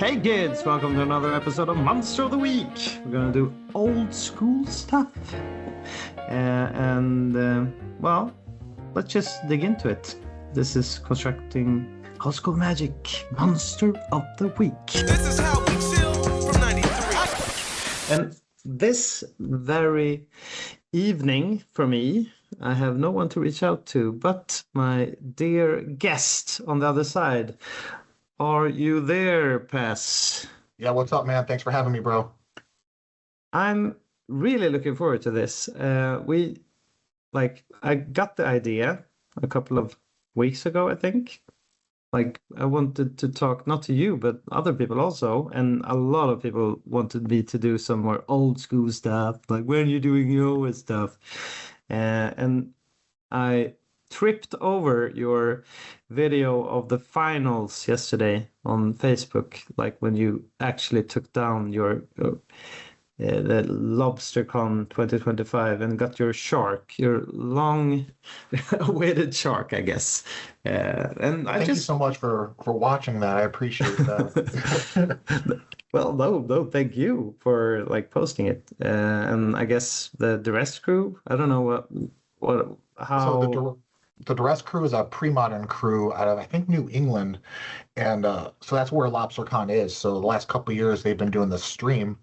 Hey kids, welcome to another episode of Monster of the Week. We're gonna do old school stuff. Well, let's just dig into it. This is constructing old school magic, Monster of the Week. This is how we chill from 93. And this very evening for me, I have no one to reach out to but my dear guest on the other side. Are you there, Pass? Yeah, what's up, man? Thanks for having me, bro. I'm really looking forward to this. I got the idea a couple of weeks ago, I think. I wanted to talk not to you, but other people also, and a lot of people wanted me to do some more old school stuff, like when you're doing yoga stuff. And I tripped over your video of the finals yesterday on Facebook, like when you actually took down your the LobsterCon 2025 and got your shark, your long-awaited shark, I guess. Thank you so much for watching that. I appreciate that. Well, no, thank you for posting it. And I guess the rest crew, I don't know how. So the Duress crew is a pre-modern crew out of, I think, New England. And so that's where LobsterCon is. So the last couple of years, they've been doing the stream.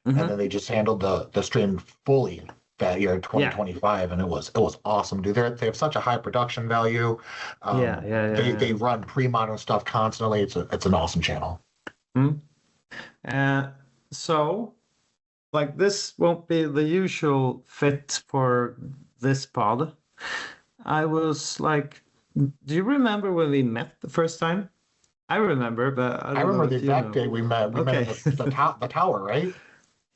Mm-hmm. And then they just handled the stream fully that year in 2025. And it was awesome, dude. They have such a high production value. They run pre-modern stuff constantly. It's an awesome channel. Mm-hmm. So, this won't be the usual fit for this pod. I was do you remember when we met the first time? I remember, but I remember the exact day we met. We met at the tower, right?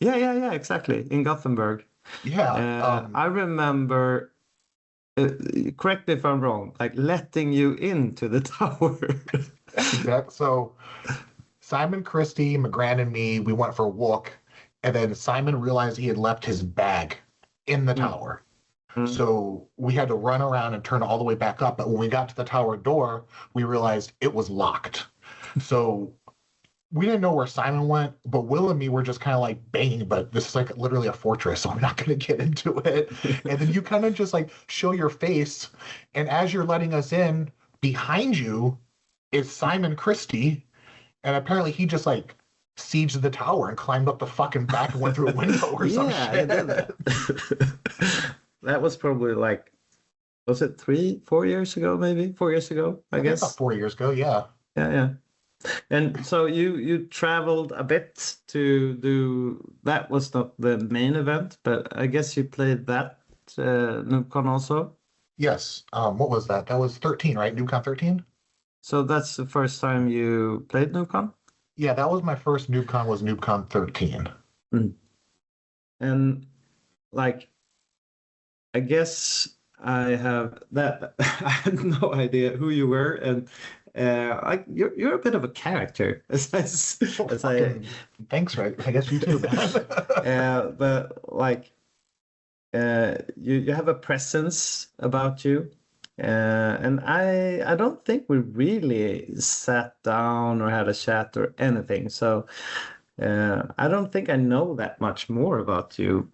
Yeah, exactly, in Gothenburg. Yeah. I remember, correct me if I'm wrong, letting you into the tower. Exactly. So Simon, Christy, McGran, and me, we went for a walk, and then Simon realized he had left his bag in the tower. Mm-hmm. So we had to run around and turn all the way back up. But when we got to the tower door, we realized it was locked. So we didn't know where Simon went, but Will and me were just kind of banging, but this is literally a fortress, so I'm not going to get into it. And then you kind of just show your face. And as you're letting us in, behind you is Simon Christie. And apparently he just sieged the tower and climbed up the fucking back and went through a window or some shit. I did that. That was probably was it 4 years ago, maybe? 4 years ago, I guess. About 4 years ago, yeah. Yeah. And so you traveled a bit to do, that was not the main event, but I guess you played that NoobCon also? Yes. What was that? That was 13, right? NoobCon 13? So that's the first time you played NoobCon? Yeah, that was my first NoobCon, was NoobCon 13. Mm. And I guess I have that. I had no idea who you were, and you're a bit of a character. Thanks, right? I guess you too, man. But you have a presence about you, and I don't think we really sat down or had a chat or anything. So I don't think I know that much more about you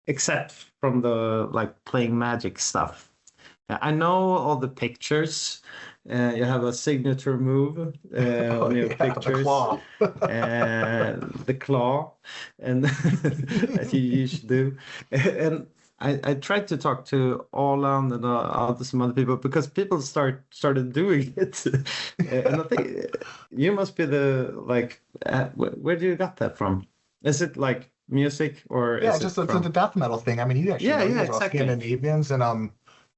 except from the playing Magic stuff. I know all the pictures. You have a signature move on your pictures. The claw, and that you usually do. And I tried to talk to Orland and some other people because people started doing it. And I think you must be the where do you got that from? Is it music or it's a death metal thing. I mean, you actually know exactly. Scandinavians, and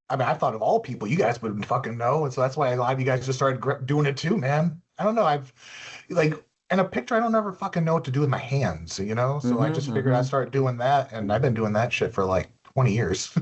I thought of all people, you guys would fucking know, and so that's why a lot of you guys just started doing it too, man. I don't know. I've in a picture, I don't ever fucking know what to do with my hands, So I just figured I'd start doing that, and I've been doing that shit for 20 years.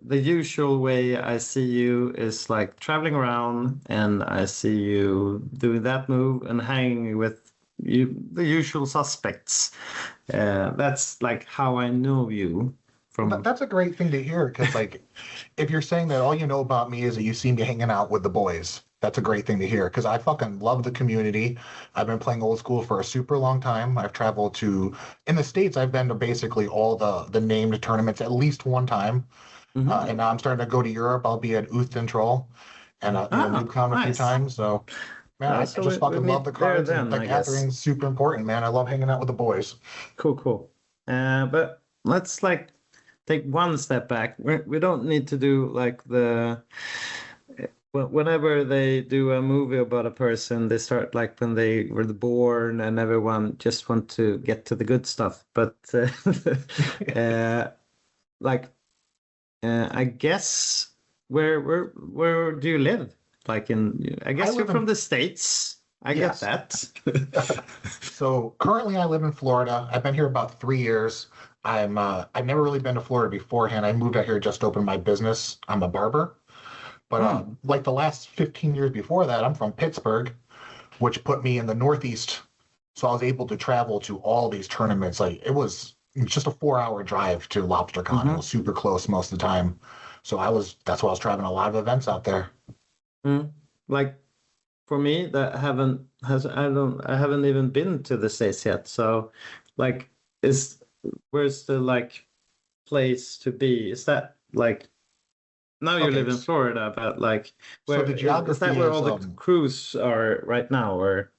the usual way I see you is like traveling around, and I see you doing that move and hanging with the usual suspects. That's like how I know you from. That's a great thing to hear because, like, if you're saying that all you know about me is that you see me hanging out with the boys, that's a great thing to hear because I fucking love the community. I've been playing old school for a super long time. I've traveled to, in the States, I've been to basically all the named tournaments at least one time. Mhm. And now I'm starting to go to Europe. I'll be at Uth and Troll and Ah, NewCon a few nice. times. So, man, I So just we fucking love the meet there cards and then, the I guess. gathering's super important, man. I love hanging out with the boys. Cool, cool. But let's like take one step back. We don't need to do like whenever they do a movie about a person, they start like when they were born, and everyone just want to get to the good stuff. But uh, like, I guess where do you live? Like I I guess you're live from in, the States. I get yes. that. So currently I live in Florida. I've been here about 3 years. I've never really been to Florida beforehand. I moved out here just to open my business. I'm a barber. But Hmm. like the last 15 years before that, I'm from Pittsburgh, which put me in the Northeast. So I was able to travel to all these tournaments. Like it was just a 4 hour drive to LobsterCon. It Hmm. was super close most of the time. So that's why I was traveling a lot of events out there. Mm. Like for me, that haven't has I haven't even been to the States yet. So, like, is where's the like place to be? Is that like now you Okay, live in Florida, but like so the is that geography where is all the crews are right now, or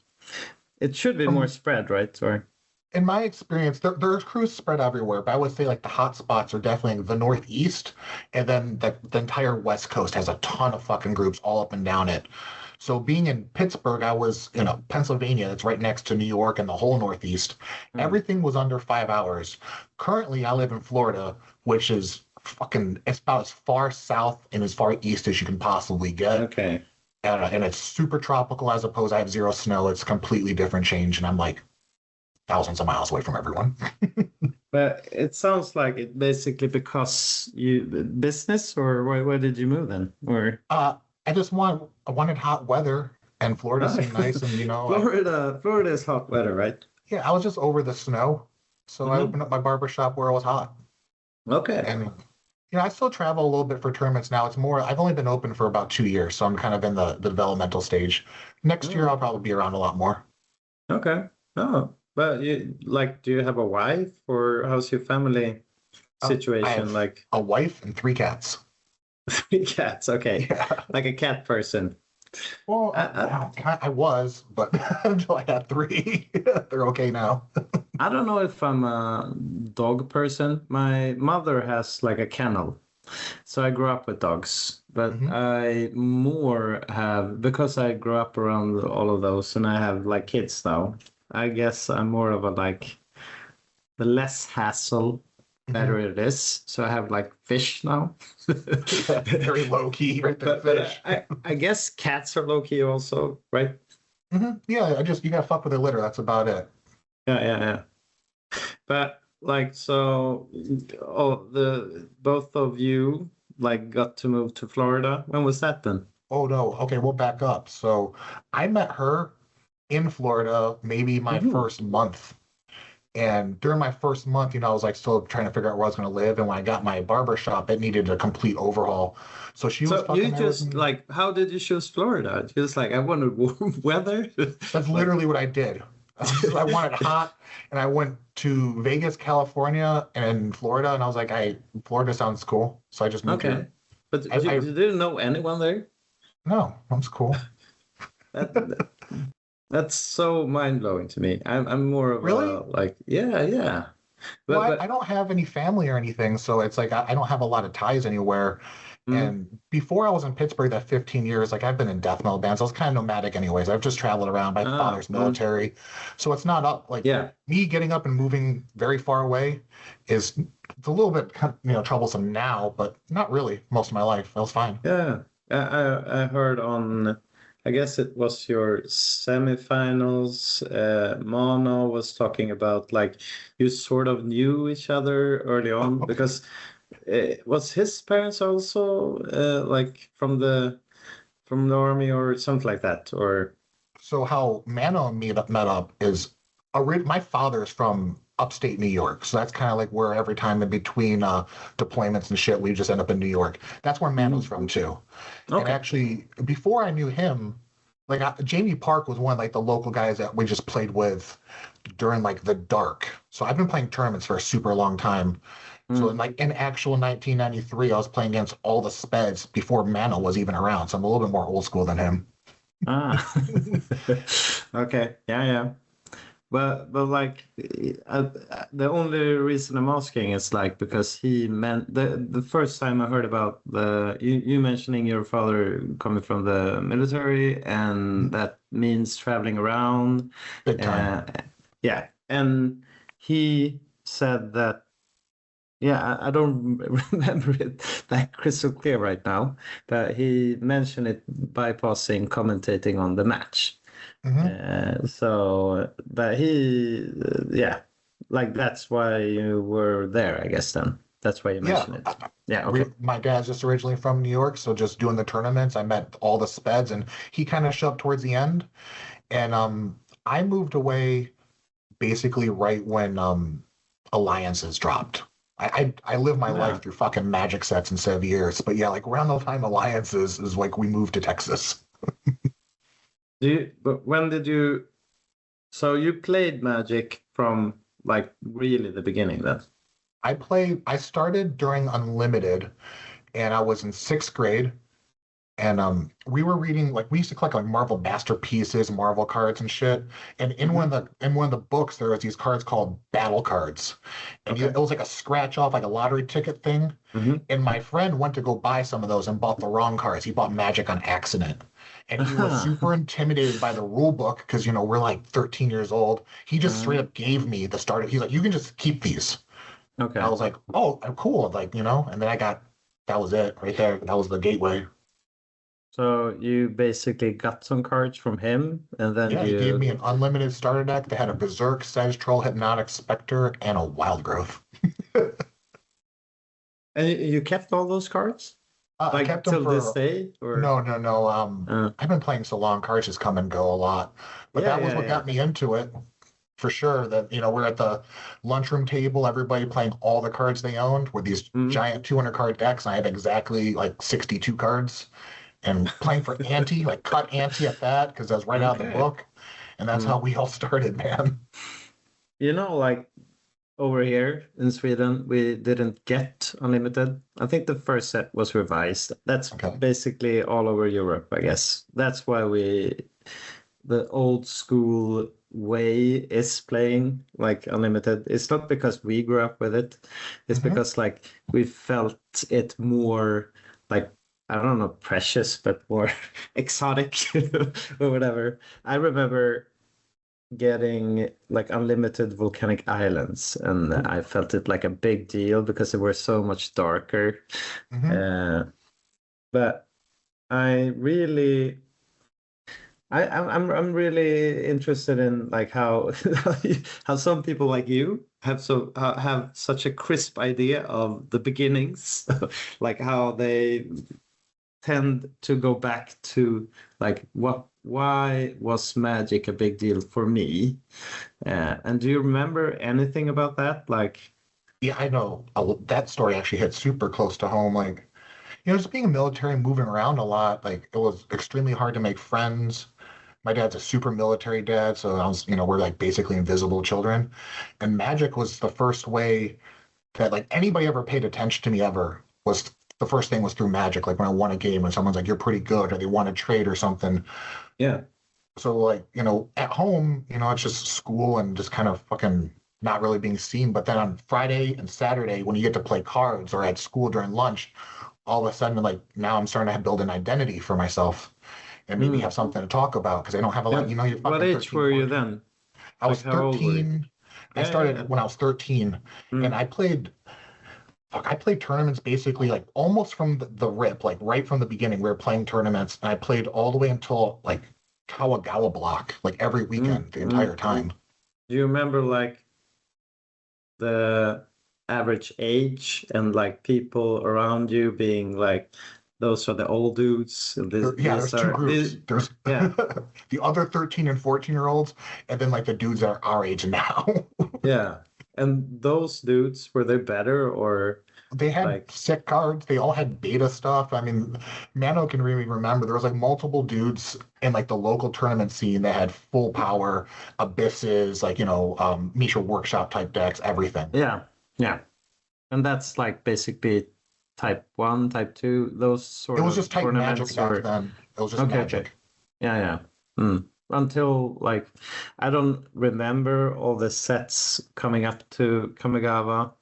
it should be more from spread, right? Or in my experience, there's crews spread everywhere, but I would say like the hot spots are definitely the Northeast, and then the entire West Coast has a ton of fucking groups all up and down it. So being in Pittsburgh, I was in Pennsylvania, that's right next to New York and the whole Northeast. Hmm. Everything was under 5 hours. Currently, I live in Florida, which is fucking it's about as far south and as far east as you can possibly get. Okay. And it's super tropical as opposed I have zero snow. It's a completely different change, and I'm like thousands of miles away from everyone. But it sounds like it basically because you business, or why did you move then? Or Uh, I wanted hot weather, and Florida seemed nice, and Florida is hot weather, right? yeah, I was just over the snow, so I Hmm. opened up my barber shop where it was hot, Okay. and I still travel a little bit for tournaments now. It's more I've only been open for about 2 years, so I'm kind of in the developmental stage. Next year Oh, I'll probably be around a lot more. okay. Oh, but you like, do you have a wife, or how's your family I situation? have Like a wife and 3 cats. three cats. Okay, Yeah. like a cat person. Well, I, I was, but until I had three, they're okay now. I don't know if I'm a dog person. My mother has like a kennel, so I grew up with dogs. But Hmm. I more have because I grew up around all of those, and I have like kids now. I guess I'm more of a like the less hassle, Hmm. better it is. So I have like fish now. Yeah, very low key right there, But fish. I guess cats are low key also, right? Yeah, you gotta fuck with the litter. That's about it. Yeah, yeah, yeah. But like so, oh, the both of you like got to move to Florida. When was that then? Oh no. Okay, we'll back up. So I met her in Florida maybe my Mhm. first month. And during my first month, I was like still trying to figure out where I was gonna live. And when I got my barber shop, it needed a complete overhaul. So she was So you fucking there with just me. like, how did you choose Florida? Just like I wanted warm weather, That's like. literally what I did. I wanted hot, and I went to Vegas, California, and Florida, and I was like, Florida sounds cool, so I just moved Okay, here. but I you didn't know anyone there? No, that's cool. That that's so mind blowing to me. I'm more of a Really? like, yeah, yeah, Well, but I don't have any family or anything, so it's like I don't have a lot of ties anywhere. mm, And before I was in Pittsburgh, that 15 years, like I've been in death metal bands. I was kind of nomadic, anyways. I've just traveled around. My father's military, so it's not up like yeah. me getting up and moving very far away is it's a little bit troublesome now, but not really. Most of my life, that was fine. Yeah, I heard on, I guess it was your semifinals. Mono was talking about like you sort of knew each other early on because was his parents also like from the army or something like that, or So how Mano and me met up is my father's from upstate New York. So that's kind of like where every time in between deployments and shit, we just end up in New York. That's where Mano's from too. And okay. actually, before I knew him, like Jamie Park was one of like the local guys that we just played with during like the dark. So I've been playing tournaments for a super long time. So in Mm. like in actual 1993, I was playing against all the speds before Mano was even around. So I'm a little bit more old school than him. Ah, okay, yeah, yeah. But like the only reason I'm asking is like because he meant the first time I heard about you mentioning your father coming from the military and that means traveling around, Big time. uh, yeah, and he said that yeah I don't remember it that crystal clear right now, but he mentioned it bypassing commentating on the match. Hmm. But yeah, like that's why you were there, I guess then. That's why you Yeah. mentioned it. Yeah, okay. My dad's just originally from New York, so just doing the tournaments, I met all the speds, and he kind of showed up towards the end. And I moved away basically right when alliances dropped. I live my Yeah. life through fucking magic sets instead of years, but yeah, like around the time alliances is like we moved to Texas. But when did you, so you played Magic from like really the beginning then? I started during Unlimited, and I was in sixth grade. And we were reading like we used to collect like Marvel masterpieces, Marvel cards and shit. And Hmm. in one of the books there was these cards called battle cards, and Okay. it was like a scratch off like a lottery ticket thing. Hmm. And my friend went to go buy some of those and bought the wrong cards. He bought Magic on accident, and he was super intimidated by the rule book because we're like 13 years old. He just straight up gave me the starter. He's like, you can just keep these. I Okay. was like, oh, I'm cool, like and then that was it right there. That was the gateway. So you basically got some cards from him and then Yeah, he gave me you an unlimited starter deck that had a Berserk, Sedge Troll, Hypnotic Spectre, and a Wild Growth. you kept all those cards? I Like kept them till this for day or no, no, no. uh, I've been playing so long, cards just come and go a lot. But yeah, that was yeah, what yeah. got me into it for sure. That we're at the lunchroom table, everybody playing all the cards they owned with these Mm. giant 200 card decks. And I had exactly like 62 cards and playing for ante, like cut ante at that because that was right out of the Okay. book. And that's how Mm. we all started, man. Like over here in Sweden, we didn't get unlimited. I think the first set was revised. That's Okay. basically all over Europe, I guess. That's why the old school way is playing like unlimited. It's not because we grew up with it. It's Hmm. because like we felt it more like I don't know, precious, but more exotic or whatever. I remember getting like unlimited volcanic islands, and I felt it like a big deal because they were so much darker. Hmm. Uh, but I really, I'm really interested in like how how some people like you have such a crisp idea of the beginnings, like how they tend to go back to like why was magic a big deal for me? And do you remember anything about that? Like, Yeah, I know. That story actually hit super close to home. Like, just being a military, moving around a lot, like it was extremely hard to make friends. My dad's a super military dad, so we're like basically invisible children. And magic was the first way that like anybody ever paid attention to me ever was the first thing was through magic. Like when I won a game and someone's like, you're pretty good, or they want to trade or something. yeah. So like, at home, it's just school and just kind of fucking not really being seen. But then on Friday and Saturday, when you get to play cards or at school during lunch, all of a sudden, like now I'm starting to build an identity for myself and maybe Mm. have something to talk about because I don't have a lot, And you're what fucking age 13, were you 14. then? I Like, was how old were you? 13. I Yeah, yeah, started yeah. when I was 13 and Mm. I played tournaments basically like almost from the rip, like right from the beginning. We were playing tournaments, and I played all the way until like Kawagawa block, like every Mm. weekend, the Mm. entire time. Do you remember like the average age and like people around you being like, those are the old dudes. And There's two groups. There's yeah, the other 13 and 14-year-olds, and then like the dudes that are our age now. yeah. And those dudes, were they better or They had like, sick cards. They all had beta stuff. I mean, Mano can really remember there was like multiple dudes in like the local tournament scene that had full power, abysses, like Misha Workshop type decks, everything. yeah, yeah. And that's like basically type 1, type 2, those It sort was of just type Magic tournaments back or then. It was just okay, okay. Magic. Yeah, yeah. Until like I don't remember all the sets coming up to Kamigawa.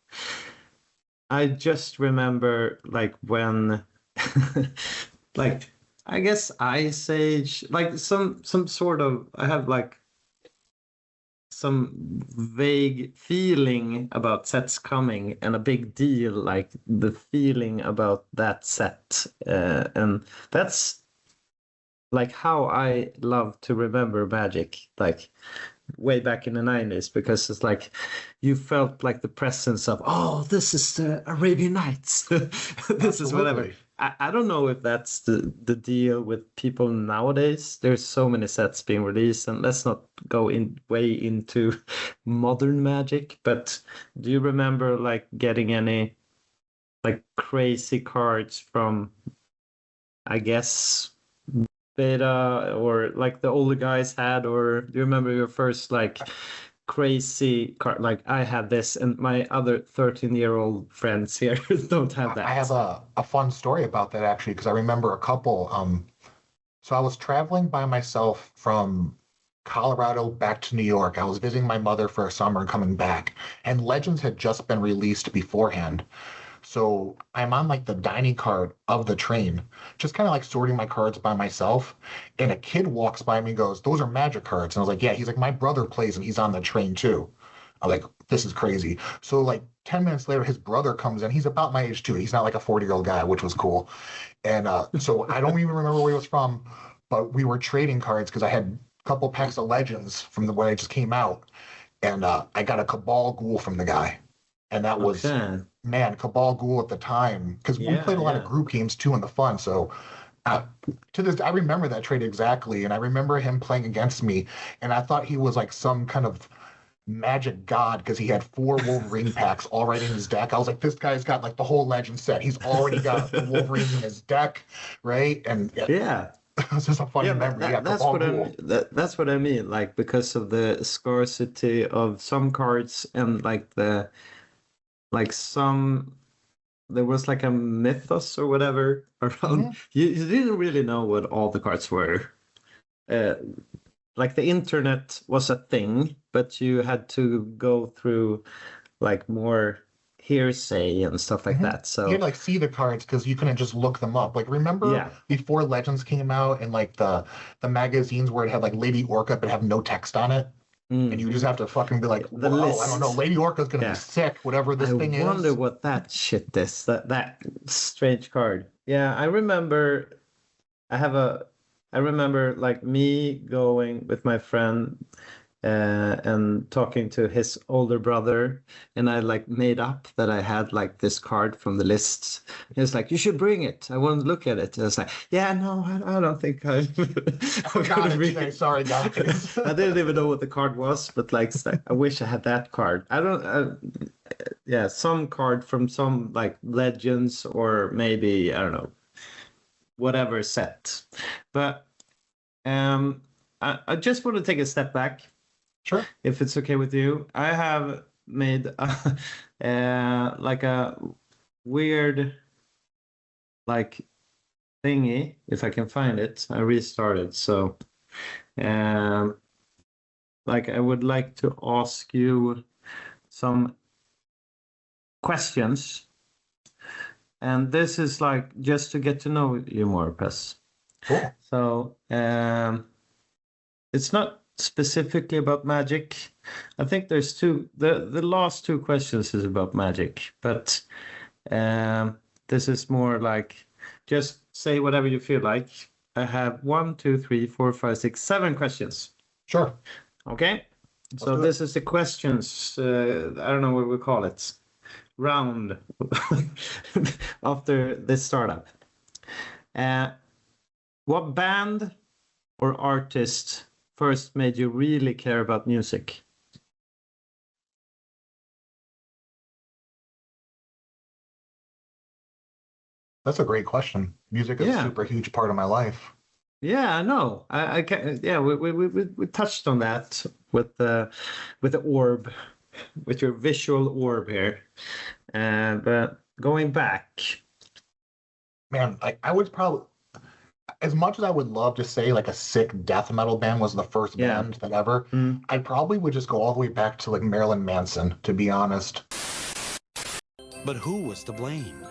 I just remember like when like I guess Ice Age, like some sort of I have like some vague feeling about sets coming and a big deal, like the feeling about that set. And that's like how I love to remember Magic, like way back in the 90s, because it's like you felt like the presence of, oh, this is the Arabian Nights. This is whatever. Absolutely. I don't know if that's the deal with people nowadays. There's so many sets being released, and let's not go in way into modern Magic, but do you remember like getting any like crazy cards from, I guess, beta or like the older guys had, or do you remember your first like crazy card? Like I had this and my other 13-year-old friends here don't have I have that. a fun story about that actually, because I remember a couple. So I was traveling by myself from Colorado back to New York. I was visiting my mother for a summer and coming back, and Legends had just been released beforehand. So I'm on like the dining cart of the train, just kind of like sorting my cards by myself. And a kid walks by me and goes, "Those are Magic cards." And I was like, "Yeah." He's like, "My brother plays and he's on the train too." I'm like, "This is crazy." So like 10 minutes later, his brother comes in. He's about my age too. He's not like a 40-year-old guy, which was cool. And so I don't even remember where he was from, but we were trading cards because I had a couple packs of Legends from the when I just came out. And I got a Cabal Ghoul from the guy. And that was, Okay. man, Cabal Ghoul at the time, because we Yeah, played a lot of yeah. group games too in the fun. So uh, to this, I remember that trade exactly. And I remember him playing against me. And I thought he was like some kind of magic god because he had 4 Wolverine packs already in his deck. I was like, this guy's got like the whole legend set. He's already got the Wolverines in his deck, right? And it Yeah. was just a funny Yeah, memory. Yeah, that's Cabal what I Ghoul. that's what I mean. Like because of the scarcity of some cards and like the like some there was like a mythos or whatever around. Mhm. You didn't really know what all the cards were. Uh, like the internet was a thing, but you had to go through like more hearsay and stuff like Mhm. that. You had So to like see the cards because you couldn't just look them up. Like remember yeah. before Legends came out and like the magazines where it had like Lady Orca but have no text on it, and you just have to fucking be like, The whoa, I don't know, list. Lady Orca's gonna be Yeah. sick, whatever this I thing wonder is. what that shit is. That strange card. Yeah, I remember I have a I remember like me going with my friend and talking to his older brother, and I like made up that I had like this card from the list. He was like, "You should bring it. I want to look at it." I was like, "Yeah, no, I don't think I'm, I I'm forgot gonna it bring today. it." Sorry, guys. I didn't even know what the card was, but like, I wish I had that card. I don't. Yeah, some card from some like legends or maybe I don't know whatever set, but um, I just want to take a step back Sure. if it's okay with you. I have made a, like a weird like thingy if I can find it. I restarted, so um, like I would like to ask you some questions, and this is like just to get to know you more, Pess. Cool. So it's not specifically about magic. I think there's two. The last two questions is about magic, but this is more like just say whatever you feel like. I have 1, 2, 3, 4, 5, 6, 7 questions. Sure. Okay. Let's So do it. this is the questions. I don't know what we call it. round after this startup. What band or artist first made you really care about music? That's a great question. Music is a Yeah. super huge part of my life. Yeah, I know. I can. Yeah, we touched on that with the orb, with your visual orb here. But going back, Man, I would probably, as much as I would love to say like a sick death metal band was the first Yeah. band that ever, Mm. I probably would just go all the way back to like Marilyn Manson, to be honest. But who was to blame?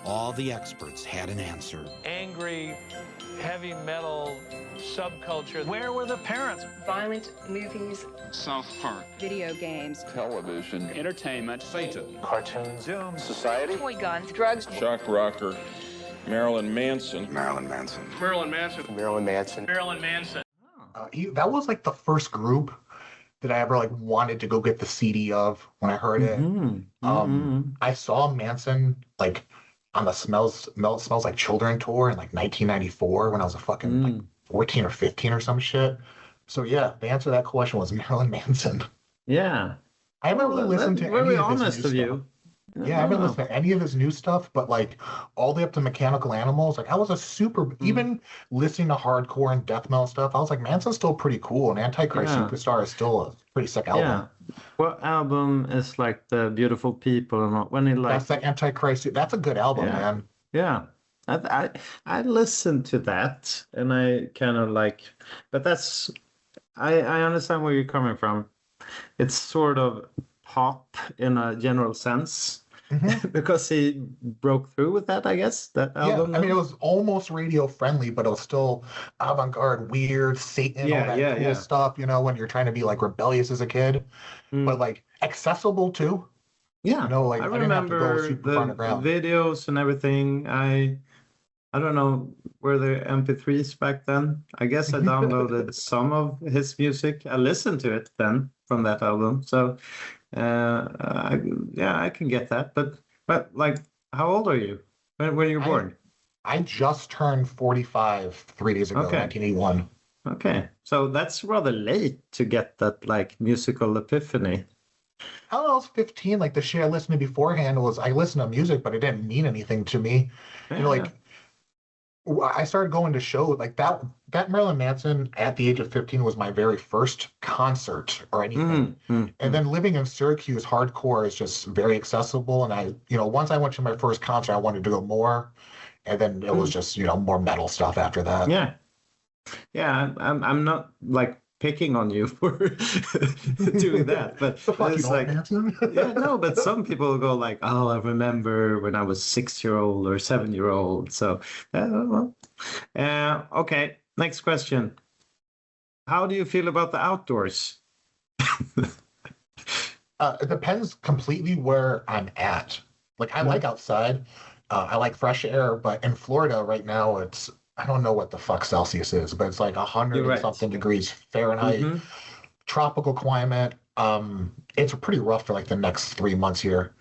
All the experts had an answer. Angry, heavy metal subculture. Where were the parents? Violent movies, South Park, video games, television, entertainment, Satan, Cartoons. Doom, Society, toy guns, drugs. Shock Rocker, Marilyn Manson. Marilyn Manson. Marilyn Manson. Marilyn Manson. Marilyn Manson. That was like the first group that I ever like wanted to go get the CD of when I heard it. I saw Manson like on the Smells Like Children tour in like 1994 when I was a fucking like 14 or 15 or some shit. So yeah, the answer to that question was Marilyn Manson. yeah, I haven't really listened to very any of his honest new of you. stuff. Yeah, I haven't listened to any of his new stuff, but like all the way up to Mechanical Animals, like I was a super even listening to hardcore and death metal stuff, I was like, Manson's still pretty cool, and Antichrist Yeah. Superstar is still a pretty sick album. Yeah. What album is like the Beautiful People and all? When he like That's the Antichrist. That's a good album, Yeah. man. Yeah, I listened to that and I kind of like, but that's I understand where you're coming from. It's sort of pop in a general sense because he broke through with that, I guess, that Yeah, album. I mean, it was almost radio friendly, but it was still avant-garde, weird, Satan, Yeah, all that yeah, cool yeah. stuff, you know, when you're trying to be like rebellious as a kid, but like accessible too. Yeah, You know, like I I didn't have to go remember super the far underground. videos and everything. I don't know, were there MP3s back then? I guess I downloaded some of his music. I listened to it then from that album. So, yeah, I can get that. But like, how old are you when you were born? I just turned 45 3 days ago, Okay. 1981. Okay, so that's rather late to get that like musical epiphany. I don't know, I was 15. Like the shit I listened to beforehand was I listened to music, but it didn't mean anything to me. You know, like I started going to shows like that Marilyn Manson at the age of 15 was my very first concert or anything. And then living in Syracuse, hardcore is just very accessible. And I, you know, once I went to my first concert, I wanted to go more. And then it was just, you know, more metal stuff after that. Yeah, yeah. I'm not like picking on you for doing that, but The fuck, you it's know, like Manson? yeah, no, but some people go like, oh, I remember when I was 6-year-old or 7-year-old. So, well, okay. Next question. How do you feel about the outdoors? It depends completely where I'm at. Like I like outside. I like fresh air, but in Florida right now, it's I don't know what the fuck Celsius is, but it's like 100 You're and right. something degrees Fahrenheit, tropical climate. It's pretty rough for like the next 3 months here.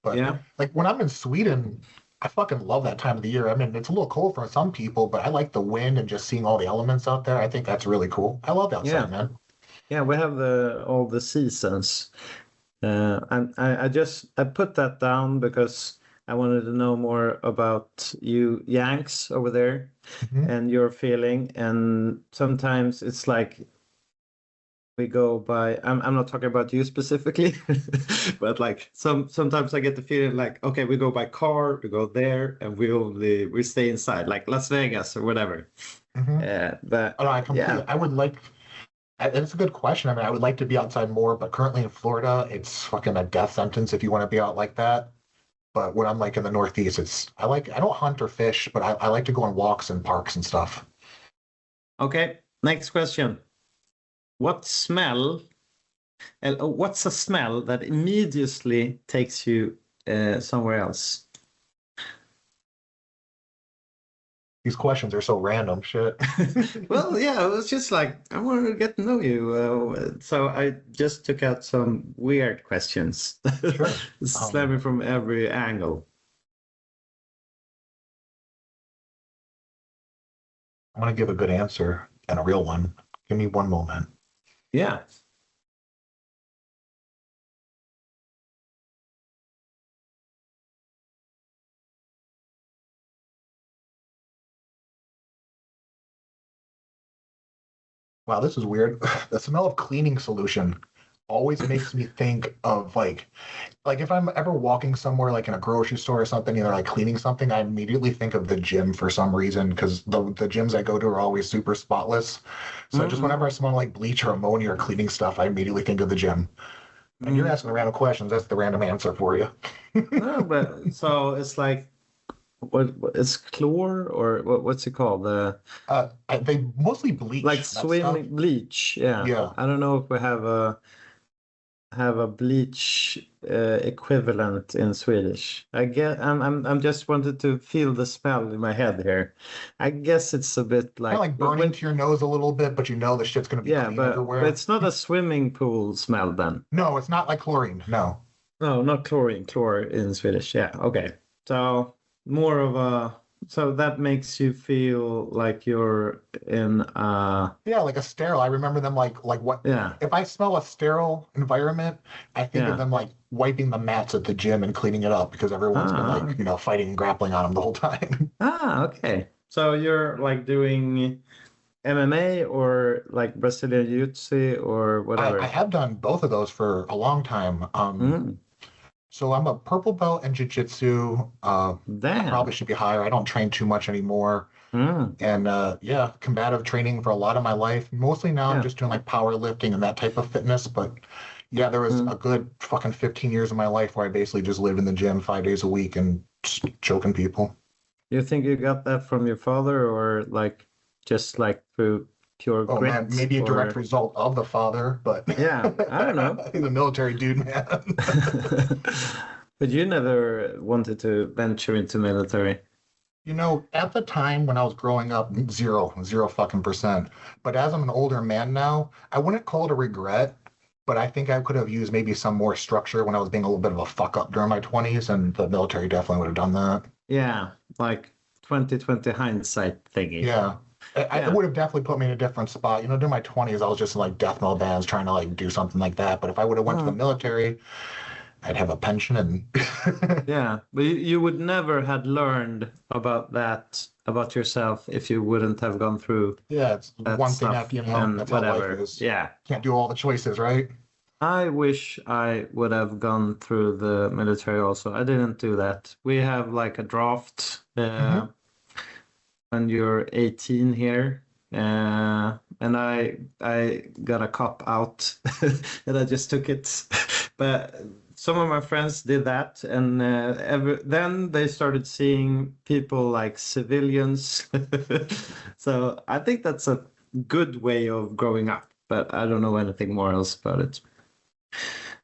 But Yeah. like when I'm in Sweden, I fucking love that time of the year. I mean, it's a little cold for some people, but I like the wind and just seeing all the elements out there. I think that's really cool. I love outside, Yeah. man. Yeah, we have all the seasons. And I put that down because I wanted to know more about you Yanks over there and your feeling. And sometimes it's like we go by I'm not talking about you specifically, but like sometimes I get the feeling like, okay, we go by car, we go there, and we stay inside, like Las Vegas or whatever. But Oh, no, I completely. yeah. I would like. It's a good question. I mean, I would like to be outside more, but currently in Florida, it's fucking a death sentence if you want to be out like that. But when I'm like in the Northeast, I don't hunt or fish, but I like to go on walks and parks and stuff. Okay, next question. What's a smell that immediately takes you somewhere else? These questions are so random. Shit. Well, yeah, it was just like I wanted to get to know you. So I just took out some weird questions, Sure. slamming from every angle. I want to give a good answer and a real one. Give me one moment. Yeah. Wow, this is weird. The smell of cleaning solution always makes me think of like if I'm ever walking somewhere like in a grocery store or something and they're like cleaning something, I immediately think of the gym for some reason because the gyms I go to are always super spotless. So just whenever I smell like bleach or ammonia or cleaning stuff, I immediately think of the gym. And you're asking the random questions. That's the random answer for you. No, but so it's like what it's chlor or what's it called? They mostly bleach Like that stuff. swimming bleach. Yeah. Yeah. I don't know if we have a bleach equivalent in Swedish. I get I'm just wanted to feel the smell in my head here. I guess it's a bit Kind of like like burning to your nose a little bit, but you know the shit's gonna be yeah, clean but everywhere. it's not a swimming pool smell then. No, it's not like chlorine. No. No, not chlorine, chlor in Swedish. Yeah, okay. So more of a so that makes you feel like you're in Yeah, like a sterile. I remember them like what yeah. if I smell a sterile environment, I think of Yeah. them like wiping the mats at the gym and cleaning it up because everyone's been Ah. like, fighting and grappling on them the whole time. Ah, okay. So you're like doing MMA or like Brazilian Jiu-Jitsu or I whatever. have done both of those for a long time. Mm, So I'm a purple belt in jiu-jitsu. I damn. probably should be higher. I don't train too much anymore. Mm, And yeah, combative training for a lot of my life. Mostly now I'm yeah. just doing like powerlifting and that type of fitness. But yeah, there was a good fucking 15 years of my life where I basically just lived in the gym 5 days a week and just choking people. You think you got that from your father or like just like through pure Oh grit man, maybe a direct or result of the father, but yeah, I don't know. he's a military dude, man. But you never wanted to venture into military. At the time when I was growing up, zero fucking percent. But as I'm an older man now, I wouldn't call it a regret, but I think I could have used maybe some more structure when I was being a little bit of a fuck up during my 20s, and the military definitely would have done that. Yeah, like 2020 hindsight thingy. Yeah. It Yeah. would have definitely put me in a different spot. During my 20s, I was just in like death metal bands trying to like do something like that. But if I would have went to the military, I'd have a pension and Yeah, but you would never had learned about that about yourself if you wouldn't have gone through yeah, it's that one thing stuff after, and that's how whatever. life is. Yeah. Can't do all the choices, right? I wish I would have gone through the military also. I didn't do that. We have like a draft when you're 18 here. And I got a cop out and I just took it. But some of my friends did that, and then they started seeing people like civilians. So I think that's a good way of growing up, but I don't know anything more else about it.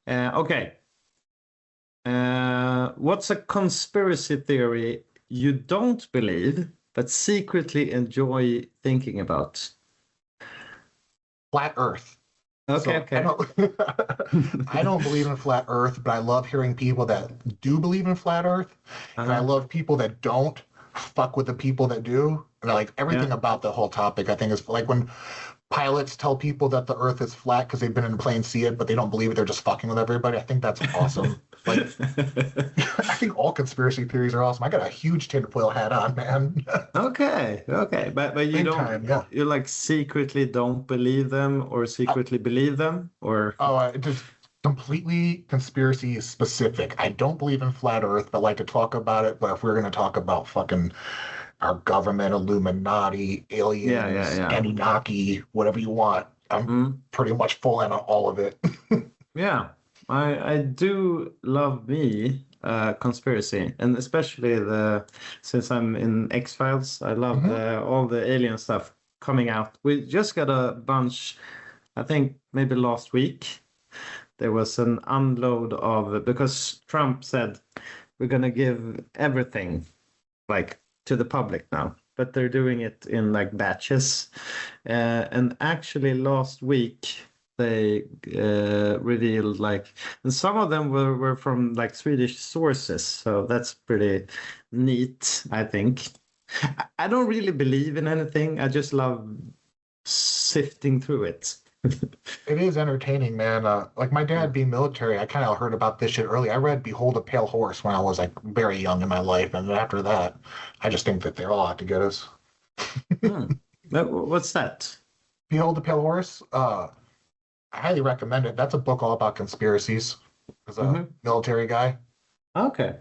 Okay. What's a conspiracy theory you don't believe but secretly enjoy thinking about? Flat Earth. Okay, So okay. I don't believe in flat Earth, but I love hearing people that do believe in flat Earth, and I love people that don't fuck with the people that do. And like everything about the whole topic, I think is like when pilots tell people that the Earth is flat because they've been in a plane, see it, but they don't believe it. They're just fucking with everybody. I think that's awesome. Like, I think all conspiracy theories are awesome. I got a huge tinfoil hat on, man. Okay, but you Big don't time, yeah. you like secretly don't believe them or secretly believe them or Just completely conspiracy specific. I don't believe in flat Earth, but like to talk about it. But if we're gonna talk about fucking our government, Illuminati, aliens, Anunnaki, whatever you want, I'm pretty much full in on all of it. yeah. I do love me conspiracy, and especially since I'm in X-Files, I love all the alien stuff coming out. We just got a bunch, I think maybe last week. There was an unload because Trump said we're gonna give everything like to the public now. but they're doing it in like batches. And actually, last week they revealed like, and some of them were from like Swedish sources, so that's pretty neat, I think. I don't really believe in anything. I just love sifting through it. It is entertaining, man. Like my dad being military, I kind of heard about this shit early. I read Behold a Pale Horse when I was like very young in my life, and then after that, I just think that they're all out to get us. What's that? Behold the Pale Horse. I highly recommend it. That's a book all about conspiracies. As a military guy. Okay.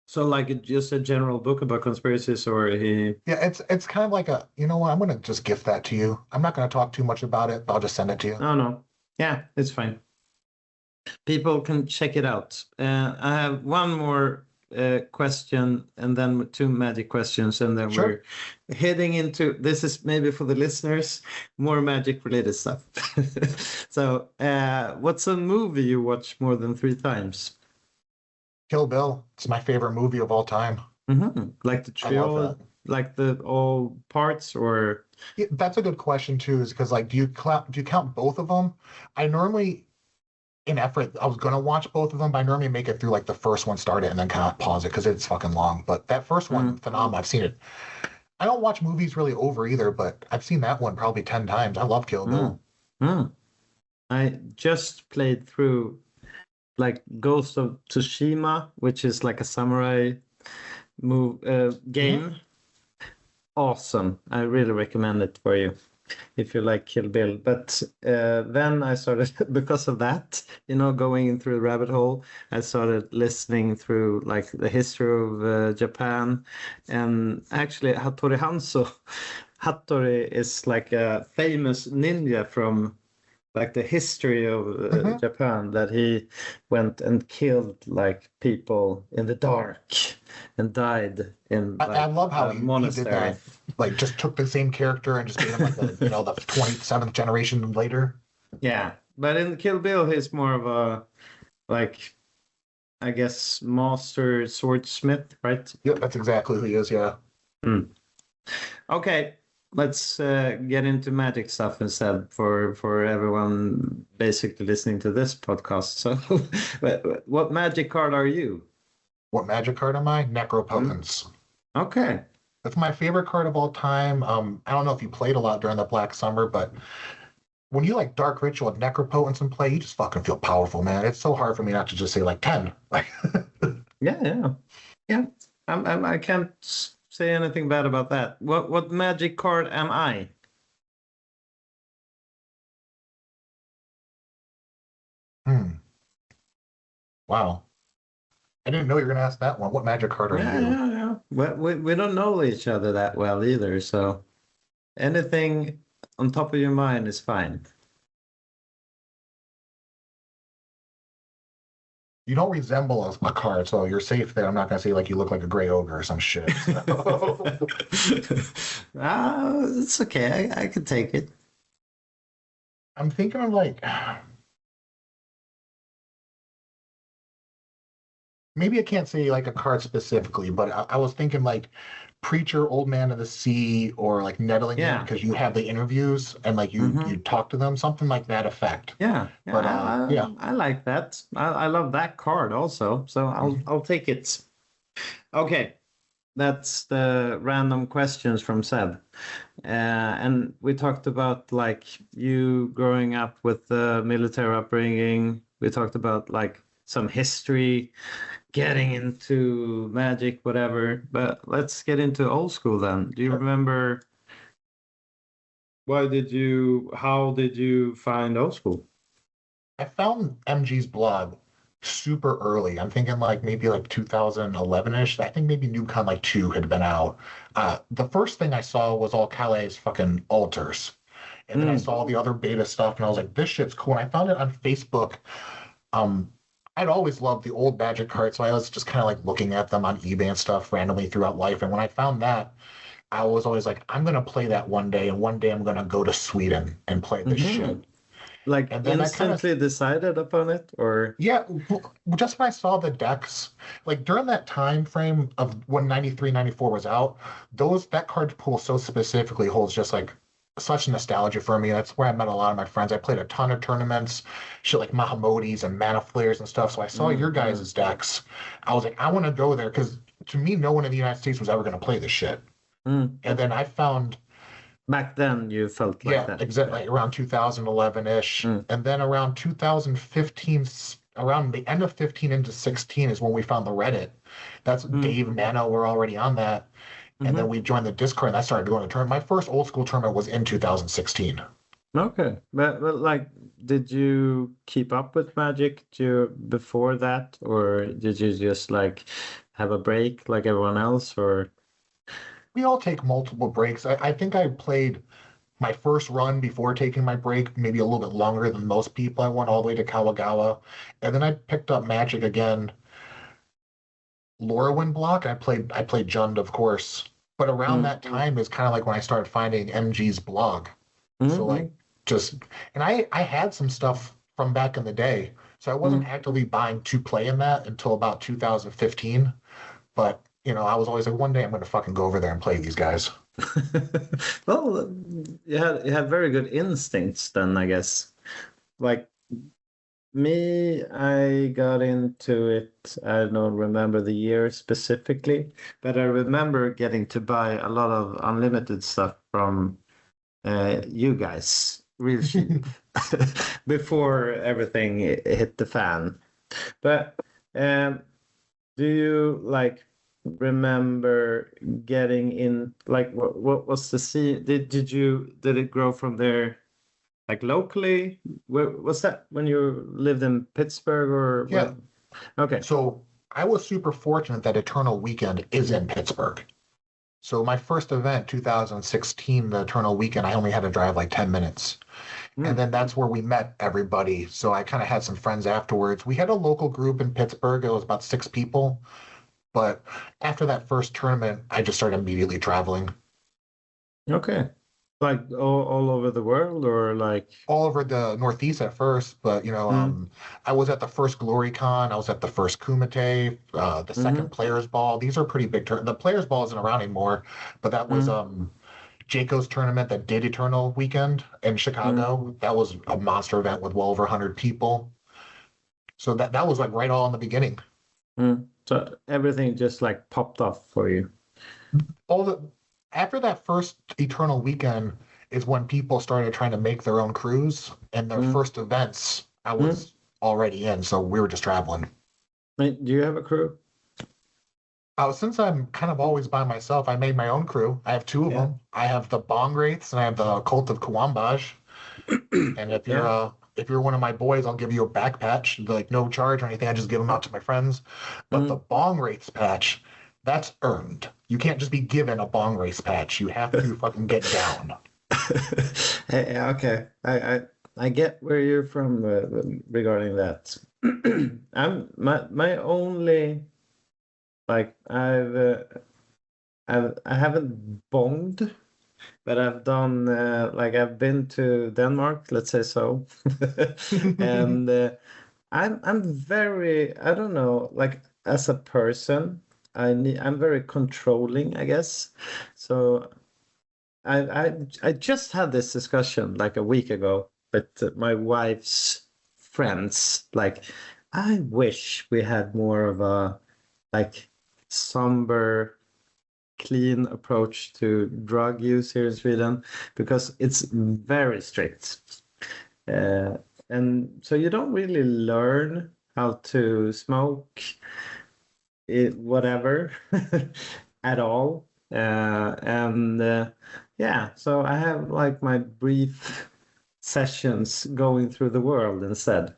So like just a general book about conspiracies, or he? Yeah, it's kind of like a, you know what, I'm gonna just gift that to you. I'm not gonna talk too much about it, but I'll just send it to you. Oh no, yeah, it's fine. People can check it out. I have one more question, and then two magic questions, and then Sure. we're heading into, this is maybe for the listeners, more magic related stuff. So, what's a movie you watch more than 3 times? Kill Bill. It's my favorite movie of all time. Like the I love trio, that. like the all parts, or? Yeah, that's a good question too, is because like, do you count both of them? I normally, in effort, I was gonna watch both of them, but I normally make it through like the first one, start it, and then kind of pause it because it's fucking long. But that first one, phenomenal. I've seen it. I don't watch movies really over either, but I've seen that one probably 10 times. I love Kill Bill. I just played through like Ghost of Tsushima, which is like a samurai game. Awesome. I really recommend it for you if you like Kill Bill. But then I started, because of that, going through the rabbit hole, I started listening through like the history of Japan. And actually, Hattori Hanzo, Hattori is like a famous ninja from like the history of Japan, that he went and killed like people in the dark and died in like, I love how a he did monastery. that. Like, just took the same character and just made him like the, the 27th generation later. Yeah, but in Kill Bill, he's more of a, like, I guess, master swordsmith, right? Yep, that's exactly who he is. Yeah. Okay, let's get into magic stuff instead for everyone basically listening to this podcast. So, what magic card are you? What magic card am I? Necropotence. Okay. That's my favorite card of all time. I don't know if you played a lot during the Black Summer, but when you like Dark Ritual and Necropotence in play, you just fucking feel powerful, man. It's so hard for me not to just say like 10. Like, Yeah. I can't say anything bad about that. What magic card am I? Wow. I didn't know you were gonna ask that one. What magic card are you? Yeah. Well, we don't know each other that well either, so anything on top of your mind is fine. You don't resemble a card, so you're safe there. I'm not gonna say like you look like a gray ogre or some shit. It's okay. I can take it. I'm thinking of like, maybe I can't say like a card specifically, but I was thinking like Preacher, Old Man of the Sea, or like Nettling Yeah. because you have the interviews and like you talk to them, something like that effect. Yeah. But, yeah. I like that. I love that card also, so I'll take it. Okay. That's the random questions from Seb. And we talked about like you growing up with the military upbringing. We talked about like some history, getting into magic, whatever. But let's get into old school then. Do you remember how did you find old school? I found MG's blog super early. I'm thinking like maybe like 2011-ish. I think maybe NewCon like 2 had been out. The first thing I saw was all Calais' fucking altars. And then I saw all the other beta stuff and I was like, this shit's cool. And I found it on Facebook. I'd always loved the old magic cards, so I was just kind of like looking at them on eBay and stuff randomly throughout life. And when I found that, I was always like, I'm gonna play that one day, and one day I'm gonna go to Sweden and play this shit. Like And then I kind of instantly decided upon it, or yeah, just when I saw the decks, like during that time frame of when 93, 94 was out, that card pool so specifically holds just like such nostalgia for me. That's where I met a lot of my friends. I played a ton of tournaments, shit like Mahamodis and Mana Flares and stuff. So I saw your mm. guys' decks. I was like, I want to go there because to me, no one in the United States was ever going to play this shit. Mm. And then I found Back then you felt like yeah, that. exactly. Around 2011-ish. Mm. And then around 2015, around the end of 15 into 16 is when we found the Reddit. That's Mm. Dave, Nano were already on that. And then Mhm. we joined the Discord and I started going to tournament. My first old school tournament was in 2016. Okay, but like, did you keep up with Magic before that, or did you just like have a break like everyone else, or? We all take multiple breaks. I think I played my first run before taking my break, maybe a little bit longer than most people. I went all the way to Kawagawa. And then I picked up Magic again Lorwyn block. I played Jund, of course. But around that time is kind of like when I started finding MG's blog. So Mm-hmm. like just and I had some stuff from back in the day. So I wasn't actively buying to play in that until about 2015. But I was always like, one day I'm gonna fucking go over there and play these guys. Well, you had very good instincts then, I guess. Like me, I got into it. I don't remember the year specifically, but I remember getting to buy a lot of unlimited stuff from you guys real cheap before everything hit the fan. But do you like remember getting in, like what was the scene? Did it grow from there, like locally? Where was that, when you lived in Pittsburgh, or Yeah. where? Okay. So I was super fortunate that Eternal Weekend is in Pittsburgh. So my first event, 2016, the Eternal Weekend, I only had to drive like 10 minutes. And then that's where we met everybody. So I kind of had some friends afterwards. We had a local group in Pittsburgh. It was about 6 people. But after that first tournament, I just started immediately traveling Okay. Like all over the world, or like? all over the Northeast at first. But, I was at the first GloryCon. I was at the first Kumite, the second Players Ball. These are pretty big. The Players Ball isn't around anymore, but that was Jayco's tournament that did Eternal Weekend in Chicago. That was a monster event with well over 100 people. So that was like right all in the beginning. So everything just like popped off for you. After that first Eternal Weekend is when people started trying to make their own crews, and their first events I was already in, so we were just traveling. Do you have a crew? Since I'm kind of always by myself, I made my own crew. I have two of them. I have the Bong Wraiths and I have the Cult of Kawambaj. And if you're one of my boys, I'll give you a back patch, like no charge or anything. I just give them out to my friends. But the Bong Wraiths patch, that's earned. You can't just be given a Bong Wraiths patch. You have to fucking get down. Okay, I get where you're from regarding that. I'm my only, like, I haven't bonged, but I've done like I've been to Denmark, let's say so, and I'm very, I don't know, like as a person, I'm very controlling, I guess. So I just had this discussion like a week ago with my wife's friends. Like, I wish we had more of a like somber, clean approach to drug use here in Sweden, because it's very strict. And so you don't really learn how to smoke whatever at all. And yeah, so I have like my brief sessions going through the world instead.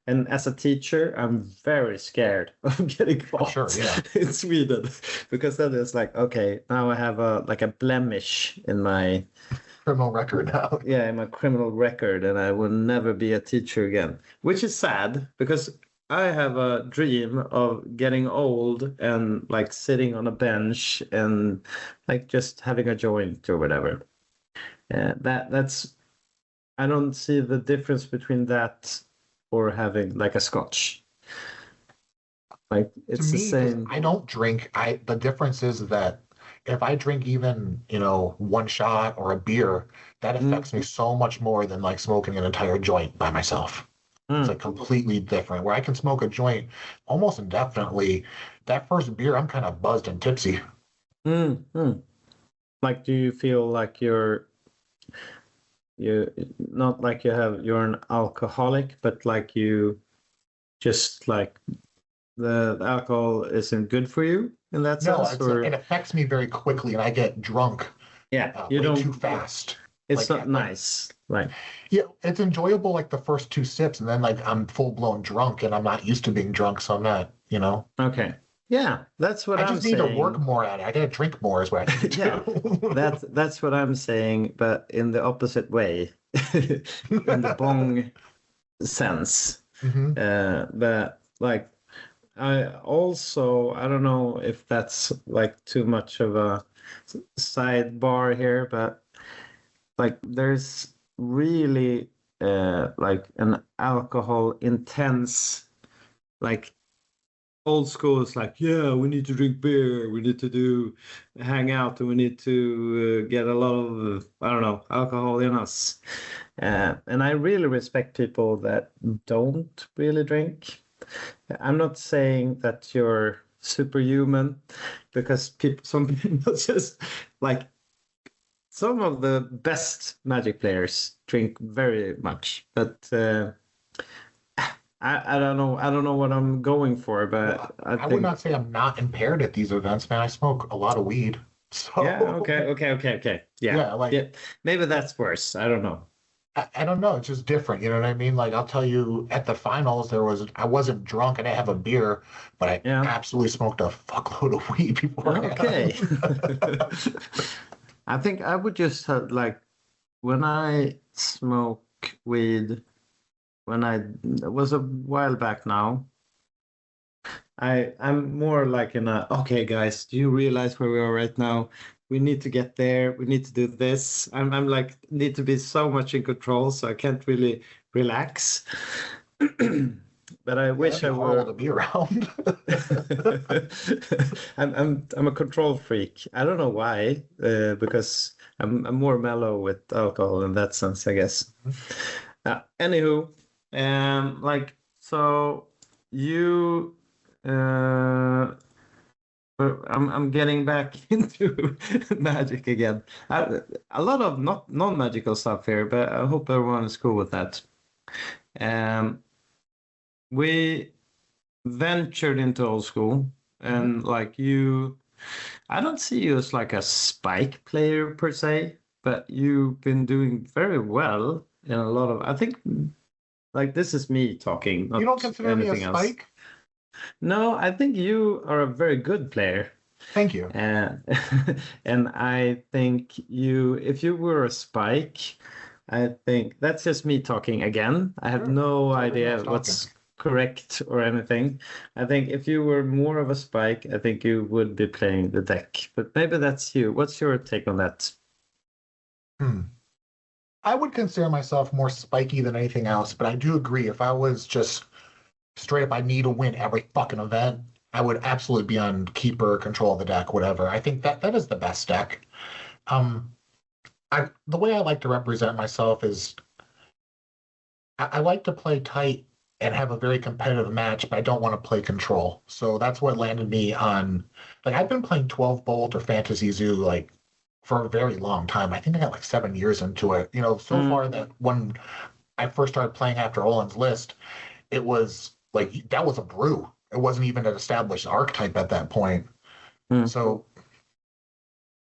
And as a teacher, I'm very scared of getting caught in Sweden, because then it's like, okay, now I have a blemish in my criminal record now. Yeah, in my criminal record, and I will never be a teacher again, which is sad because I have a dream of getting old and like sitting on a bench and like just having a joint or whatever. That's I don't see the difference between that or having like a scotch. Like To it's the me, because same. I don't drink, the difference is that if I drink even, one shot or a beer, that affects me Mm, so much more than like smoking an entire joint by myself. It's like mm, completely different. Where I can smoke a joint almost indefinitely. That first beer, I'm kind of buzzed and tipsy. mm. Like, do you feel like you not like you're an alcoholic, but like you just like the alcohol isn't good for you in that No, sense, it or affects me very quickly, and I get drunk yeah, you way too don't. fast. It's Like, not nice, right? yeah, it's enjoyable like the first two sips, and then like I'm full blown drunk, and I'm not used to being drunk, so I'm not. Okay, yeah, that's what I I'm just need to work saying. more at it. I gotta drink more, is what I need Yeah, to that's what I'm saying, but in the opposite way, in the bong sense. do. Hmm. But like I don't know if that's like too much of a sidebar here, but like there's really like an alcohol intense like old school is like, yeah, we need to drink beer, we need to do hang out, and we need to get a lot of I don't know alcohol in us. And I really respect people that don't really drink. I'm not saying that you're superhuman, because people, some people just like some of the best Magic players drink very much, but I don't know. I don't know what I'm going for, Well, but I I would think not say I'm not impaired at these events, man. I smoke a lot of weed. yeah. Okay. So, Okay. Yeah. yeah, like, Yeah. Maybe that's worse. I don't know. I don't know. It's just different. You know what I mean? Like, I'll tell you, at the finals, I wasn't drunk. I didn't have a beer, but I Yeah. absolutely smoked a fuckload of weed Okay. beforehand. I think I would just have like when I smoke weed when it was a while back now. I'm more like in a okay guys, do you realize where we are right now? We need to get there. We need to do this. I'm like need to be so much in control, so I can't really relax. But I Yeah, that'd wish be I horrible to were. be around. I'm a control freak. I don't know why, because I'm more mellow with alcohol in that sense, I guess. Anywho, like so you I'm getting back into magic again. A lot of not non-magical stuff here, but I hope everyone is cool with that. Um, we ventured into old school, and like you, I don't see you as like a spike player per se, but you've been doing very well in a lot of. I think like this is me talking, You don't not consider me a anything else. spike? No, I think you are a very good player. Thank you. And and I think if you were a spike, I think that's just me talking again. I have Sure. no It's everybody else idea talking. what's correct or anything. I think if you were more of a spike, I think you would be playing the deck. But maybe that's you. What's your take on that? Hmm. I would consider myself more spiky than anything else, but I do agree. If I was just straight up, I need to win every fucking event, I would absolutely be on keeper, control of the deck, whatever. I think that is the best deck. Um, the way I like to represent myself is I like to play tight and have a very competitive match, but I don't want to play control. So that's what landed me on. Like I've been playing 12 Bolt or Fantasy Zoo like for a very long time. I think I got like 7 years into it. So Mm, far that when I first started playing after Olin's list, it was like that was a brew. It wasn't even an established archetype at that point. mm. So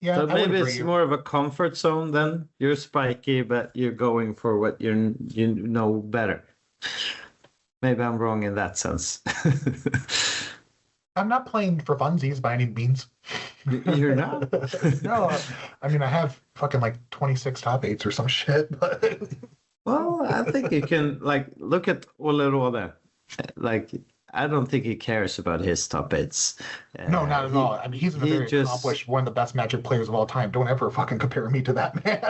yeah, So I would maybe it's agree. more of a comfort zone then. You're spiky, but you're going for what you know better. Maybe I'm wrong in that sense. I'm not playing for funsies by any means. You're not? No, I mean I have fucking like 26 top eights or some shit, but Well, I think you can like look at Olerode. Like I don't think he cares about his top eights. No, not at all. I mean, he's a he very just accomplished, one of the best Magic players of all time. Don't ever fucking compare me to that man.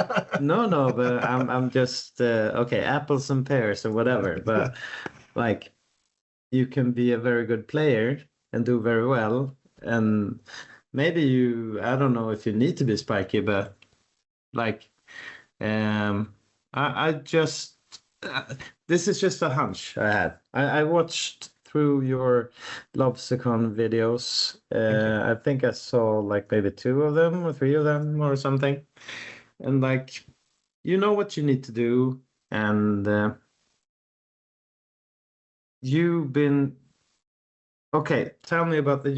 no, but I'm just okay, apples and pears or whatever. But like, you can be a very good player and do very well, and maybe I don't know if you need to be spiky, but like, I just this is just a hunch I had. I watched through your Lobsicon videos. I think I saw like maybe 2 of them or 3 of them or something, and like, you know what you need to do, and you've been okay. Tell me about the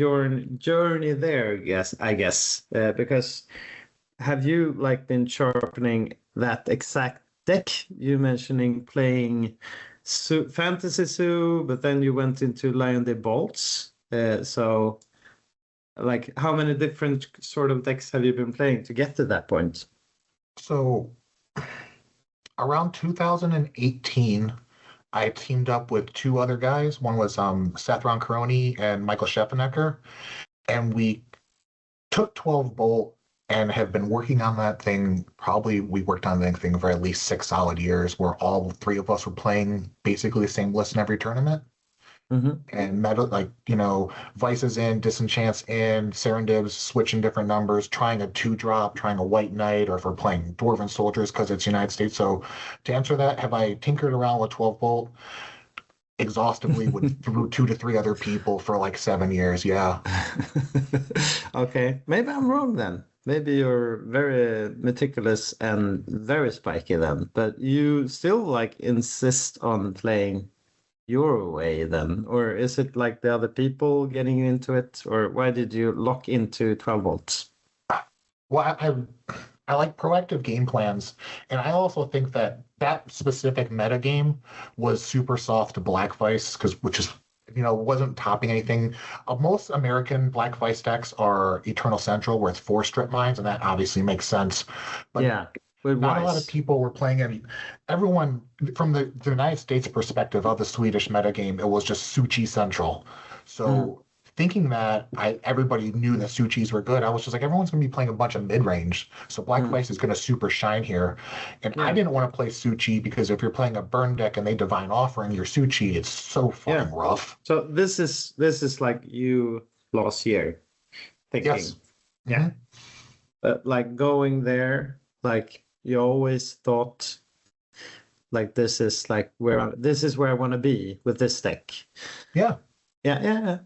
journey there. I guess because have you like been sharpening that exact deck? You mentioning playing Fantasy Zoo, but then you went into Lion Day Bolts. So like, how many different sort of decks have you been playing to get to that point? So around 2018, I teamed up with 2 other guys. One was Seth Roncaroni and Michael Scheffenecker, and we took 12 Bolt and have been working on that thing. Probably we worked on that thing for at least 6 solid years, where all 3 of us were playing basically the same list in every tournament. And meta, like, Vices in, Disenchants in, Serendibs, switching different numbers, trying a 2-drop, trying a White Knight, or if we're playing Dwarven Soldiers because it's United States. So to answer that, have I tinkered around with 12 Bolt exhaustively with through 2 to 3 other people for like 7 years? Yeah. Okay, maybe I'm wrong then. Maybe you're very meticulous and very spiky then, but you still like insist on playing your way then, or is it like the other people getting you into it, or why did you lock into 12 volts? Well, I like proactive game plans, and I also think that specific meta game was super soft to Black Vice, which is wasn't topping anything. Most American Black Vice decks are Eternal Central, where it's 4 strip mines, and that obviously makes sense. But yeah, not a lot of people were playing it. Everyone, from the United States perspective of the Swedish metagame, it was just Suchi Central. So thinking that everybody knew that Suchis were good, I was just like, everyone's going to be playing a bunch of mid-range. So Black Vice is going to super shine here. And I didn't want to play Suchi because if you're playing a burn deck and they Divine Offering your Suchi, it's so fucking rough. So this is like you last year thinking. Yes. Yeah. But like going there, like, you always thought like this is where I want to be with this deck. Yeah. Yeah.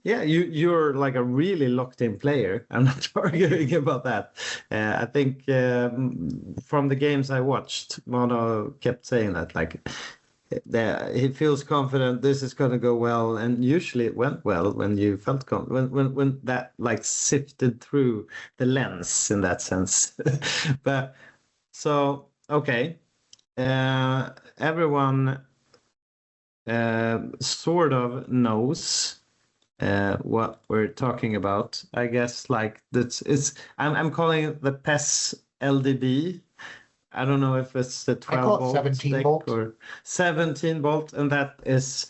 You're like a really locked in player. I'm not arguing about that. I think from the games I watched, Mono kept saying that like he feels confident this is going to go well, and usually it went well when you felt confident, when that like sifted through the lens in that sense. But so, okay, everyone sort of knows what we're talking about. I guess like I'm calling it the PES LDB. I don't know if it's the 12 volt 17 volt or 17 volt, and that is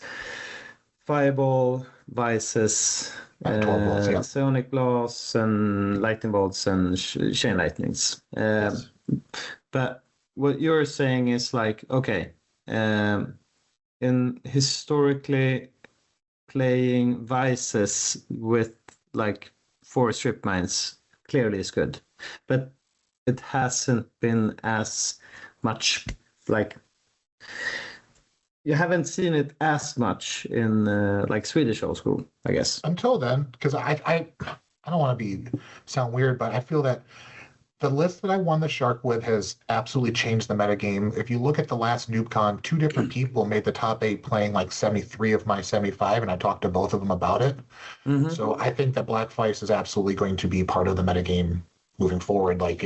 Fireball, Vices, 12 volts, yeah. Sonic Blast, and Lightning Bolts, and Chain Lightnings. Yes. But what you're saying is like, okay, in historically playing Vices with like 4 strip mines clearly is good, but it hasn't been as much, like, you haven't seen it as much in like Swedish old school, I guess. Until then, because I don't want to sound weird, but I feel that the list that I won the Shark with has absolutely changed the metagame. If you look at the last NoobCon, 2 different people made the top 8 playing like 73 of my 75, and I talked to both of them about it. So I think that Black Vice is absolutely going to be part of the metagame moving forward, like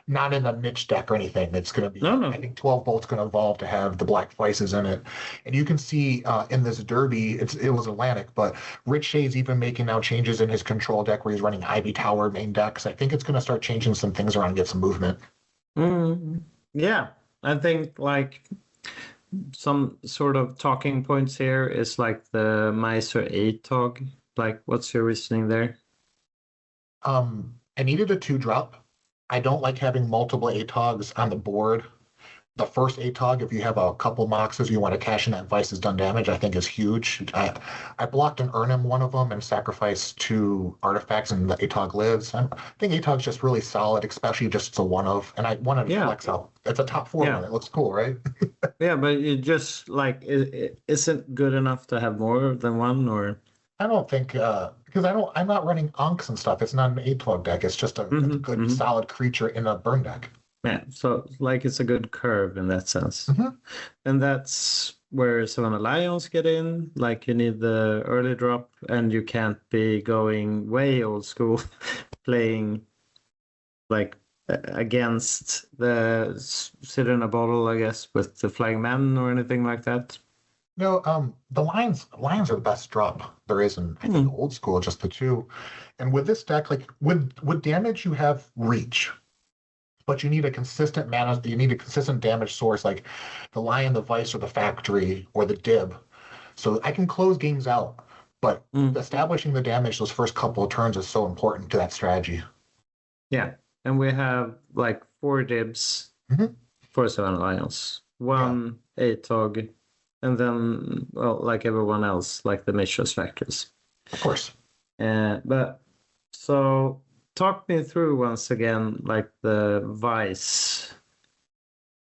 not in a niche deck or anything. It's going to be, No. I think 12 Bolt's going to evolve to have the Black Vices in it. And you can see in this derby, it was Atlantic, but Rich Shay's even making now changes in his control deck where he's running Ivy Tower main decks. I think it's going to start changing some things around and get some movement. Yeah, I think like some sort of talking points here is like the mice or ATOG. Like, what's your reasoning there? I needed a 2-drop. I don't like having multiple ATOGs on the board. The first ATOG, if you have a couple Moxes you want to cash in that Vice has done damage, I think is huge. I blocked an Urnum one of them and sacrificed 2 artifacts, and the ATOG lives. I think ATOG's just really solid, especially just it's a one of, and I wanted to flex out. It's a top 4 one. It looks cool, right? Yeah, but it just like it isn't good enough to have more than one, or I don't think because I'm not running Unks and stuff. It's not an ATOG deck. It's just a good solid creature in a burn deck. yeah. So like it's a good curve in that sense, and that's where Savannah Lions get in. Like you need the early drop, and you can't be going way old school, playing like against the sit in a bottle, I guess, with the Flying Man or anything like that. No, the lions are the best drop there is in I think old school, just the 2. And with this deck, like with damage, you have reach, but you need a consistent mana. You need a consistent damage source, like the lion, the vice, or the factory, or the dib. So I can close games out, but establishing the damage those first couple of turns is so important to that strategy. Yeah, and we have like 4 dibs for Savannah Lions, 1 ATOG, and then, well, like everyone else, like the Mishra's factors. Of course. But so talk me through once again, like the Vice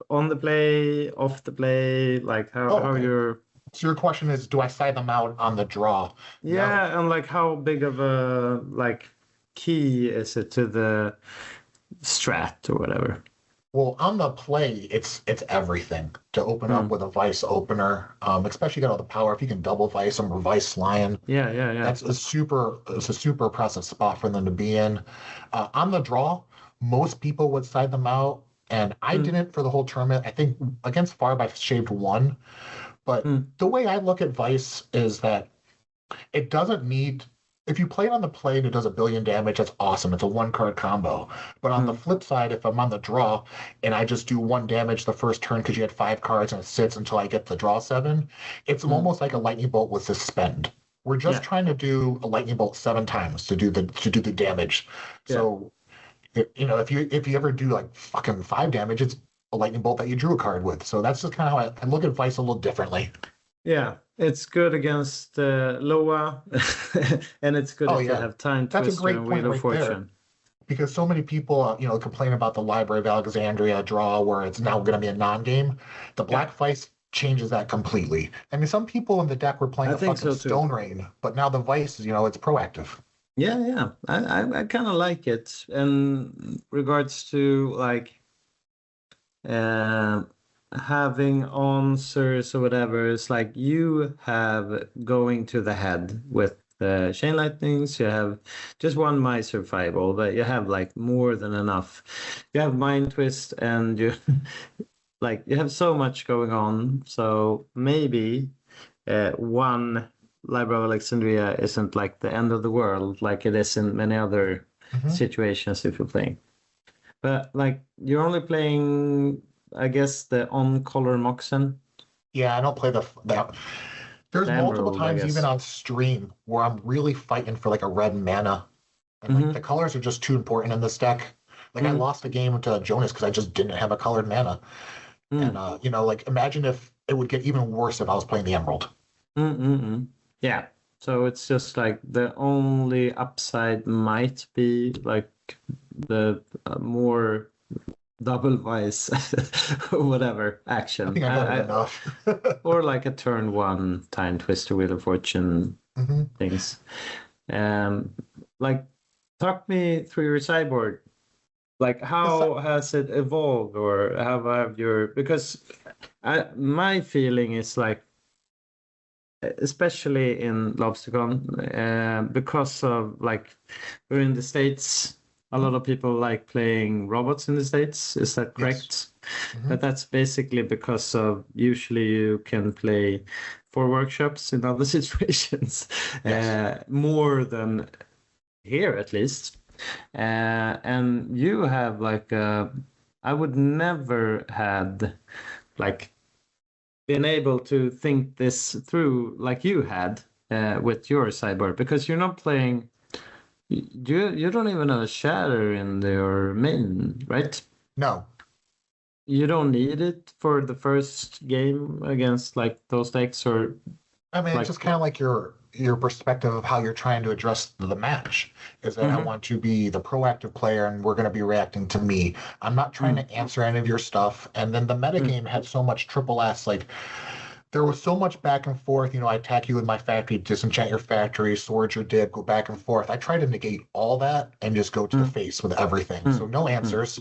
on the play, off the play, like how you're. So your question is, do I side them out on the draw? Yeah, No. and like how big of a like key is it to the strat or whatever? Well, on the play, it's everything to open up with a Vice opener, especially got all the power. If you can double Vice them or Vice Lion, Yeah. it's a super impressive spot for them to be in. On the draw, most people would side them out, and I didn't for the whole tournament. I think against Farb I shaved 1, but the way I look at Vice is that it doesn't need. If you play it on the play and it does 1 billion damage, that's awesome. It's a 1-card combo. But on the flip side, if I'm on the draw and I just do 1 damage the first turn because you had 5 cards and it sits until I get the draw 7, it's almost like a lightning bolt with suspend. We're just trying to do a lightning bolt 7 times to do the damage. Yeah. So, if you ever do like fucking 5 damage, it's a lightning bolt that you drew a card with. So that's just kind of how I look at Vice a little differently. Yeah, it's good against Loa, and it's good if you have Time Twister and Wheel of Fortune. There. Because so many people, complain about the Library of Alexandria draw where it's now going to be a non-game. The Black Vice changes that completely. I mean, some people in the deck were playing a fucking Stone Rain, but now the Vice, it's proactive. Yeah. I kind of like it. In regards to like having answers or whatever, it's like you have going to the head with the chain lightnings. You have just 1 Miser Fireball, but you have like more than enough. You have Mind Twist, and you like you have so much going on. So maybe 1 Library of Alexandria isn't like the end of the world like it is in many other situations if you're playing. But like you're only playing, I guess, the on-color Moxen. Yeah, I don't play that. There's multiple times even on stream where I'm really fighting for like a red mana. And like the colors are just too important in this deck. Like I lost a game to Jonas because I just didn't have a colored mana. And like imagine if it would get even worse if I was playing the Emerald. Yeah. So it's just like the only upside might be like the more double Vice or whatever action. I think I got enough. Or like a turn 1 Time Twister, Wheel of Fortune things. Like talk me through your sideboard. Like how has it evolved, or how have your, because my feeling is like, especially in LobsterCon, because of like we're in the States, a lot of people like playing robots in the States. Is that correct? Yes. But that's basically because of usually you can play 4 workshops in other situations, more than here at least. And you have like I would never had like been able to think this through like you had with your sideboard, because you're not playing. You don't even have a shatter in your main, right? No. You don't need it for the first game against like those decks, or I mean, like it's just kind of like your perspective of how you're trying to address the match is that I want to be the proactive player and we're going to be reacting to me. I'm not trying to answer any of your stuff. And then the metagame had so much triple S, like there was so much back and forth. I attack you with my factory, disenchant your factory, sword your dip, go back and forth. I try to negate all that and just go to the face with everything. So no answers.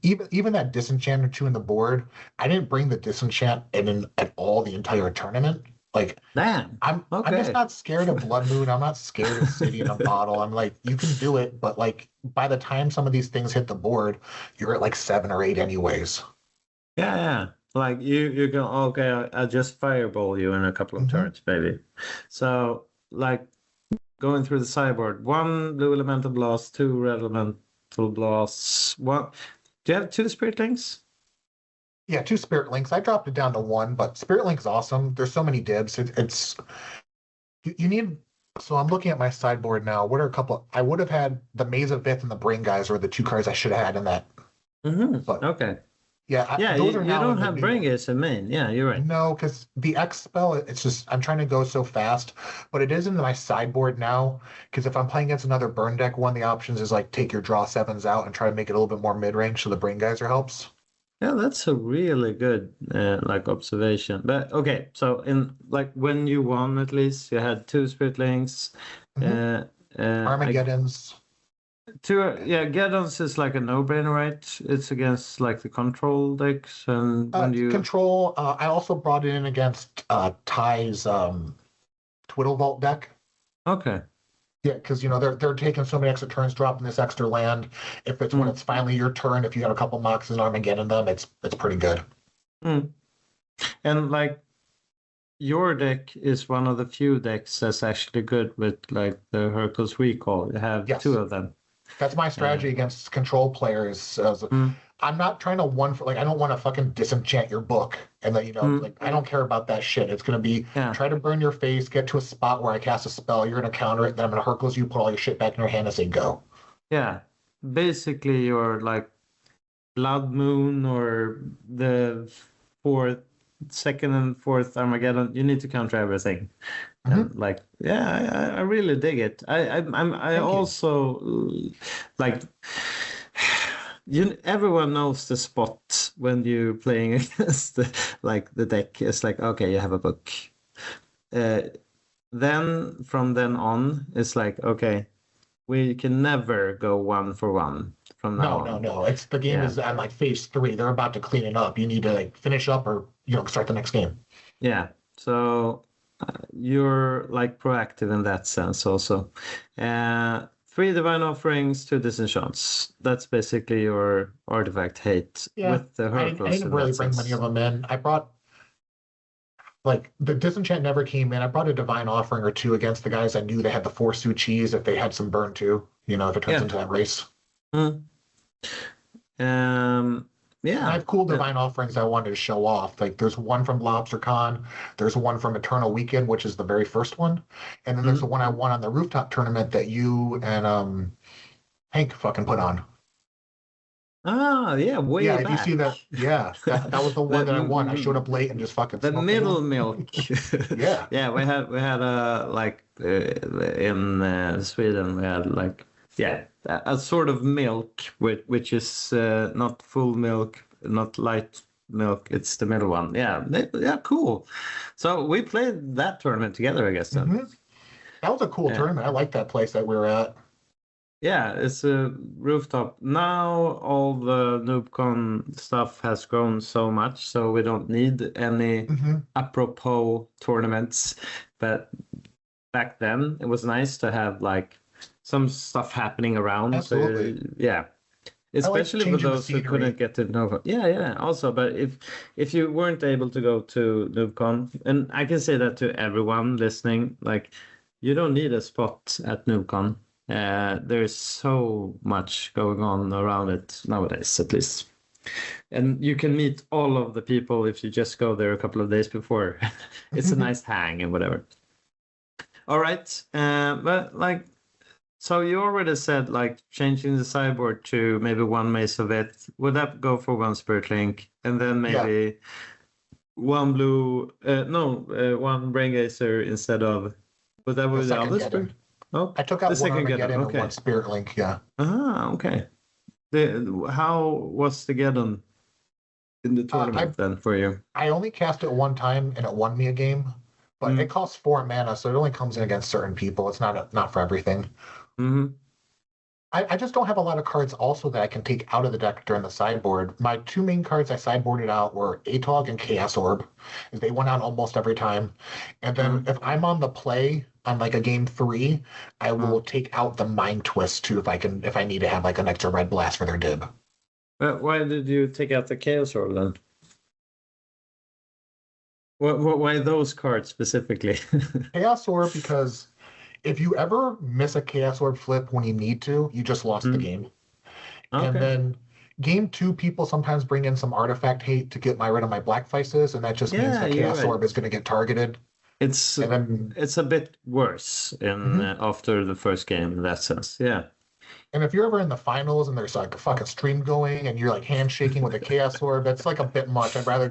Even that disenchant or two in the board, I didn't bring the disenchant in at all the entire tournament. Like, damn. I'm just not scared of Blood Moon. I'm not scared of City in a Bottle. I'm like, you can do it, but like by the time some of these things hit the board, you're at like 7 or 8 anyways. Yeah. Like you go, okay, I'll just fireball you in a couple of turns, baby. So like going through the sideboard, 1 blue elemental blast, 2 red elemental blasts. One. Do you have 2 spirit links? Yeah, 2 Spirit Links. I dropped it down to 1, but Spirit Link's awesome. There's so many dibs. It's you need. So I'm looking at my sideboard now. What are a couple? I would have had the Maze of Vith and the Brain Guys were the 2 cards I should have had in that. But Okay. yeah, Yeah, those you are now don't in the have new- Brain Gaze in main. Yeah, you're right. No, because the X spell, it's just I'm trying to go so fast, but it is in my sideboard now. Because if I'm playing against another burn deck, one of the options is like take your draw 7s out and try to make it a little bit more mid range, so the Brain Geyser helps. Yeah, that's a really good like observation. But okay, so in like when you won, at least you had 2 spirit links. Armageddon's. Geddon's is like a no-brainer, right? It's against like the control decks, and when you Control. I also brought it in against Ty's Twiddle Vault deck. okay. Yeah, because they're taking so many extra turns, dropping this extra land. If it's when it's finally your turn, if you got a couple Moxes and Armageddon them, it's pretty good. And like your deck is one of the few decks that's actually good with like the Hercules Recall. You have 2 of them. That's my strategy against control players. I'm not trying to I don't want to fucking disenchant your book and then like I don't care about that shit. It's gonna be try to burn your face, get to a spot where I cast a spell, you're gonna counter it, then I'm gonna Hercules you, put all your shit back in your hand and say go. Yeah, basically you're like Blood Moon or the second and fourth Armageddon. You need to counter everything. And like, I really dig it. I also like. Everyone knows the spot when you're playing against the deck. It's like, okay, you have a book. Then from then on, it's like, okay, we can never go 1 for 1 from now on. No. It's the game is on like phase 3. They're about to clean it up. You need to like finish up or start the next game. Yeah. So you're like proactive in that sense also. 3 Divine Offerings, 2 Disenchants. That's basically your artifact hate with the I Hercules. didn't really bring many of them in. I brought like the Disenchant never came in. I brought a Divine Offering or 2 against the guys I knew they had the 4 Suchis if they had some burn too. If it turns into that race. Yeah. I have cool Divine Offerings I wanted to show off. Like there's one from LobsterCon, there's one from Eternal Weekend, which is the very first one, and then there's the one I won on the rooftop tournament that you and Hank fucking put on. Ah, yeah, way back. If you see that, that was the one that I won. I showed up late and just fucking the middle milk. Yeah, we had in Sweden we had like a sort of milk which is not full milk, not light milk. It's the middle one. Yeah, cool. So we played that tournament together, I guess. Then. That was a cool tournament. I like that place that we were at. Yeah, it's a rooftop. Now all the NoobCon stuff has grown so much, so we don't need any apropos tournaments. But back then, it was nice to have like some stuff happening around. Absolutely. So, especially for those who couldn't get to Nova. Yeah. Also, but if you weren't able to go to NoobCon, and I can say that to everyone listening, like you don't need a spot at NoobCon. There's so much going on around it nowadays, at least. And you can meet all of the people if you just go there a couple of days before. It's a nice hang and whatever. All right. But like, so you already said like changing the sideboard to maybe one Mace of It. Would that go for one Spirit Link? And then maybe one blue, one Brain Gazer instead of, would that be the second other Geddon. Spirit? Oh, I took out the one second Geddon, Armageddon and okay. one Spirit Link, yeah. Ah, okay. How was the Geddon in the tournament then for you? I only cast it one time and it won me a game, but it costs 4 mana, so it only comes in against certain people. It's not for everything. Mm-hmm. I just don't have a lot of cards also that I can take out of the deck during the sideboard. My 2 main cards I sideboarded out were Atog and Chaos Orb. They went out almost every time. And then if I'm on the play on like a game 3, I will take out the Mind Twist too if I need to have like an extra red blast for their dib. But why did you take out the Chaos Orb then? Why those cards specifically? Chaos Orb because if you ever miss a Chaos Orb flip when you need to, you just lost the game. Okay. And then game 2, people sometimes bring in some artifact hate to get rid of my Black Faces, and that just means the Chaos Orb is going to get targeted. It's a bit worse in after the first game in that sense. Yeah. And if you're ever in the finals and there's like a fucking stream going and you're like handshaking with a Chaos Orb, that's like a bit much. I'd rather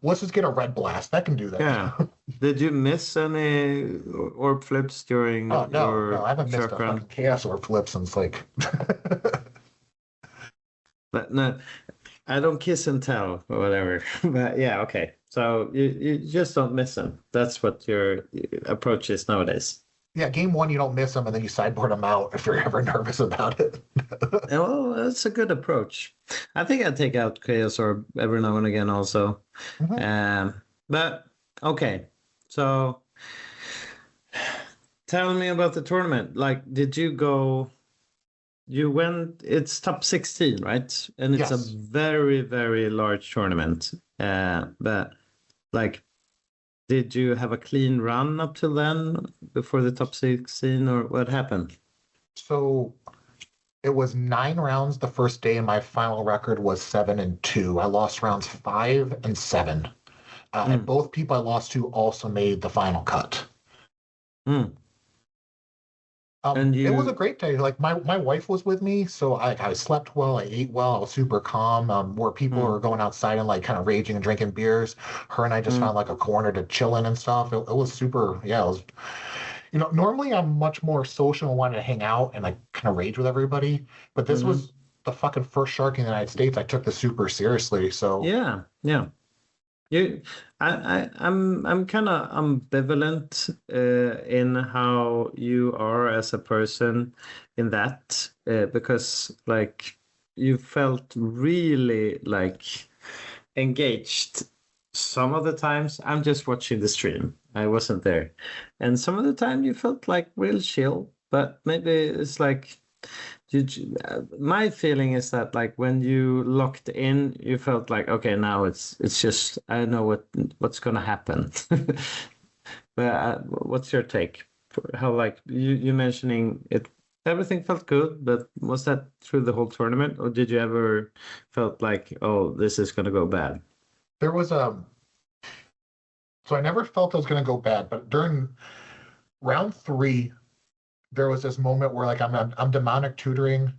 let's just get a red blast. That can do that. Yeah. Did you miss any orb flips during Oh, your no, I haven't missed a shark run? fucking Chaos Orb flip since like... But no, I don't kiss and tell or whatever. But yeah, okay. So you just don't miss them. That's what your approach is nowadays. Yeah, game 1, you don't miss them, and then you sideboard them out if you're ever nervous about it. Well, that's a good approach. I think I take out Chaos Orb every now and again also. But okay, so tell me about the tournament. Like, did you go? You went. It's top 16, right? And it's a very, very large tournament. But like, did you have a clean run up till then before the top 16, or what happened? So it was 9 rounds the first day, and my final record was 7-2. I lost rounds 5 and 7. And both people I lost to also made the final cut. It was a great day. Like my wife was with me, so I slept well, I ate well, I was super calm. Where people were going outside and like kind of raging and drinking beers, her and I just found like a corner to chill in and stuff. It was super. Yeah, it was. You know, normally I'm much more social and wanted to hang out and like kind of rage with everybody, but this was the fucking first shark in the United States. I took this super seriously. So yeah. I'm kind of ambivalent in how you are as a person in that because like you felt really like engaged. Some of the times I'm just watching the stream. I wasn't there. And some of the time you felt like real chill, but maybe it's like my feeling is that like when you locked in, you felt like, okay, now it's just I know what's gonna happen. But what's your take? How like you mentioning it? Everything felt good, but was that through the whole tournament, or did you ever felt like, oh, this is gonna go bad? There was so I never felt it was gonna go bad, but during round 3. There was this moment where like I'm demonic tutoring,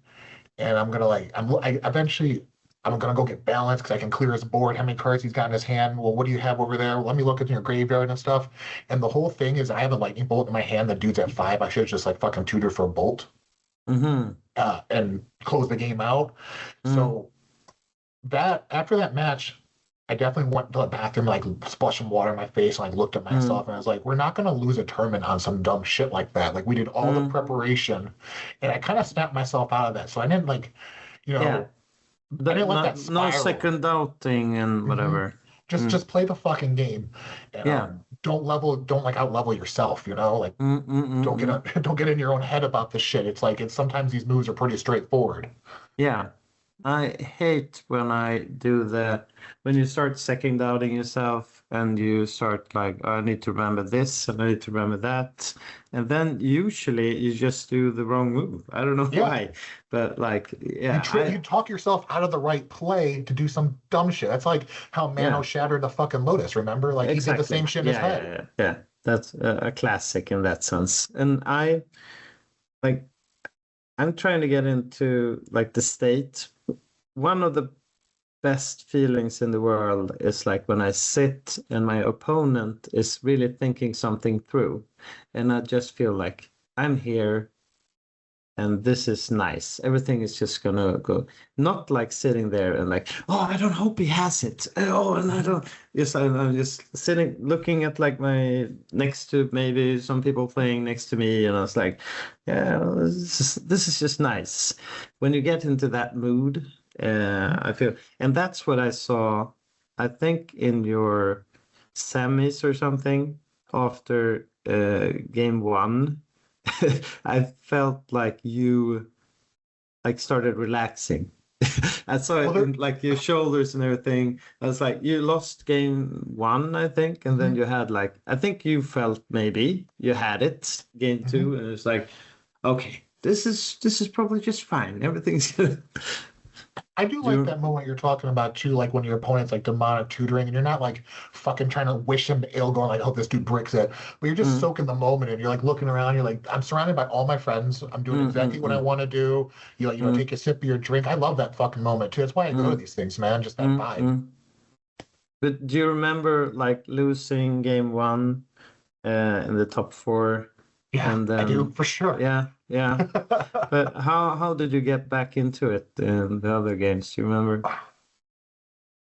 and I'm gonna like I'm gonna go get balance because I can clear his board. How many cards he's got in his hand? Well, what do you have over there? Let me look at your graveyard and stuff. And the whole thing is I have a lightning bolt in my hand. The dude's at 5. I should just like fucking tutor for a bolt, and close the game out. So after that match, I definitely went to the bathroom, like splashed some water in my face, and like looked at myself, and I was like, "We're not gonna lose a tournament on some dumb shit like that. Like we did all the preparation, and I kind of snapped myself out of that. So I didn't like, I didn't let that spiral. No second doubting and whatever. Just play the fucking game, and don't like out level yourself. Like don't get in your own head about this shit. It's like sometimes these moves are pretty straightforward. Yeah. I hate when when you start second doubting yourself and you start like, "Oh, I need to remember this and I need to remember that." And then usually you just do the wrong move. I don't know Yeah. why, but like, yeah, You talk yourself out of the right play to do some dumb shit. That's like how Mano Yeah. shattered the fucking Lotus. Remember, like he did the same shit in his head. Yeah. That's a classic in that sense. And like, I'm trying to get into like the state. One of the best feelings in the world is like when I sit and my opponent is really thinking something through, and I just feel like I'm here and this is nice. Everything is just gonna go. Not like sitting there and like, oh, I don't hope he has it. Oh, and I don't. Yes, I'm just sitting, looking at like my next to maybe some people playing next to me, and I was like, yeah, this is just nice. When you get into that mood, I feel, and that's what I saw. I think in your semis or something after game one. I felt like you like started relaxing. I saw it in like your shoulders and everything. I was like, you lost game one, I think, and then you had like, I think you felt maybe you had it game two, and it's like, okay, this is probably just fine. Everything's good. I do like that moment you're talking about too, like when your opponent's like demonic tutoring and you're not like fucking trying to wish him ill, going like, I hope this dude bricks it. But you're just soaking the moment and you're like looking around, you're like, I'm surrounded by all my friends. I'm doing exactly what I want to do. You like, take a sip of your drink. I love that fucking moment too. That's why I go to these things, man. Just that vibe. But do you remember like losing game one in the top four? Yeah, And then, I do for sure. Yeah. But how did you get back into it in the other games? Do you remember?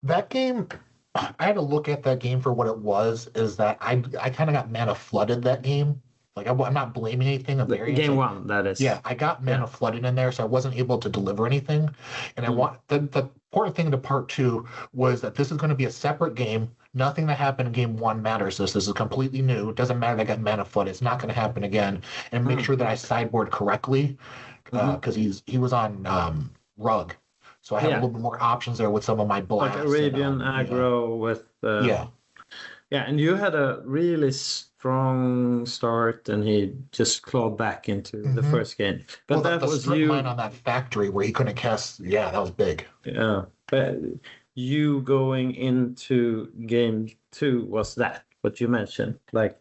That game, I had to look at that game for what it was. Is that I kind of got mana flooded that game. Like I'm not blaming anything of variance. Game like, one, that is. Yeah, I got mana flooded in there, so I wasn't able to deliver anything. And I want the important thing to part two was that this is going to be a separate game. Nothing that happened in game one matters. This is completely new. It doesn't matter that I got mana flooded. It's not going to happen again. And make sure that I sideboard correctly because he was on rug. So I have a little bit more options there with some of my blasts. Like Arabian aggro with yeah. Yeah, and you had a really strong start, and he just clawed back into the first game. But that the was strip you. mine on that factory where he couldn't cast. Yeah, that was big. Yeah, but you going into game two was that what you mentioned? Like,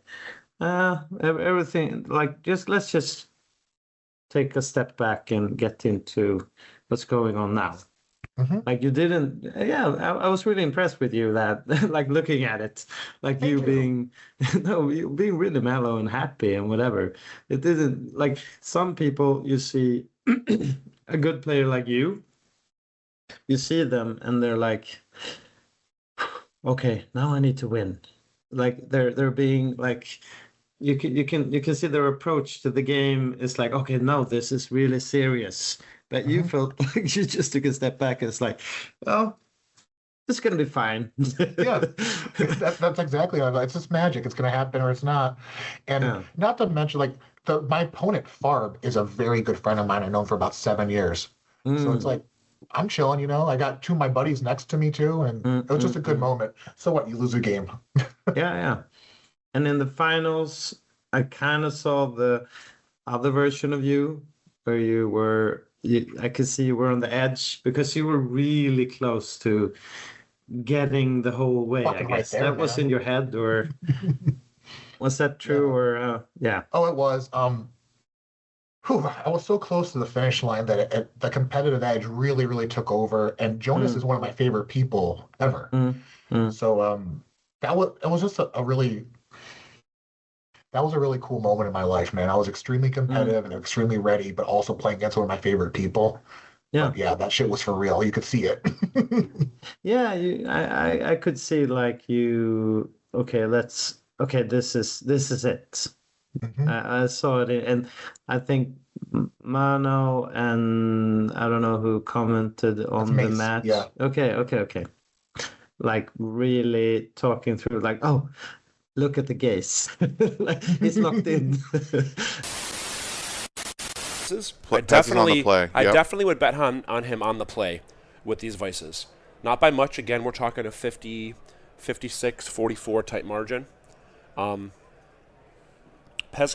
everything. Like, let's just take a step back and get into what's going on now. Like you didn't, I was really impressed with you that, like looking at it, like you being, you being really mellow and happy and whatever. It didn't, like some people you see, a good player like you see them and they're like, okay, now I need to win. Like they're being like, you can see their approach to the game is like, okay, no, this is really serious. But you felt like you just took a step back and it's like, well, it's going to be fine. Yeah, that's exactly how it's just magic. It's going to happen or it's not. And not to mention, like, my opponent, Farb, is a very good friend of mine. I've known for about 7 years. So it's like, I'm chilling, I got two of my buddies next to me too. And it was just a good moment. So what? You lose a game. Yeah. And in the finals, I kind of saw the other version of you where you were... I could see you were on the edge because you were really close to getting the whole way. Fucking I guess right there, that was man. in your head, or was that true? Or yeah. Oh, it was. I was so close to the finish line that the competitive edge really, really took over. And Jonas is one of my favorite people ever. So it was just a really. That was a really cool moment in my life, man. I was extremely competitive and extremely ready, but also playing against one of my favorite people. Yeah, but yeah, that shit was for real. You could see it. Yeah, I could see like you. Okay, this is it. I saw it, and I think Mano and I don't know who commented on the Mace, match. yeah. Okay. Like really talking through, like, oh. Look at the gaze. Like he's locked in. I definitely would bet on him on the play. with these vices. Not by much. Again, we're talking a 50, 56, 44 type margin. Pez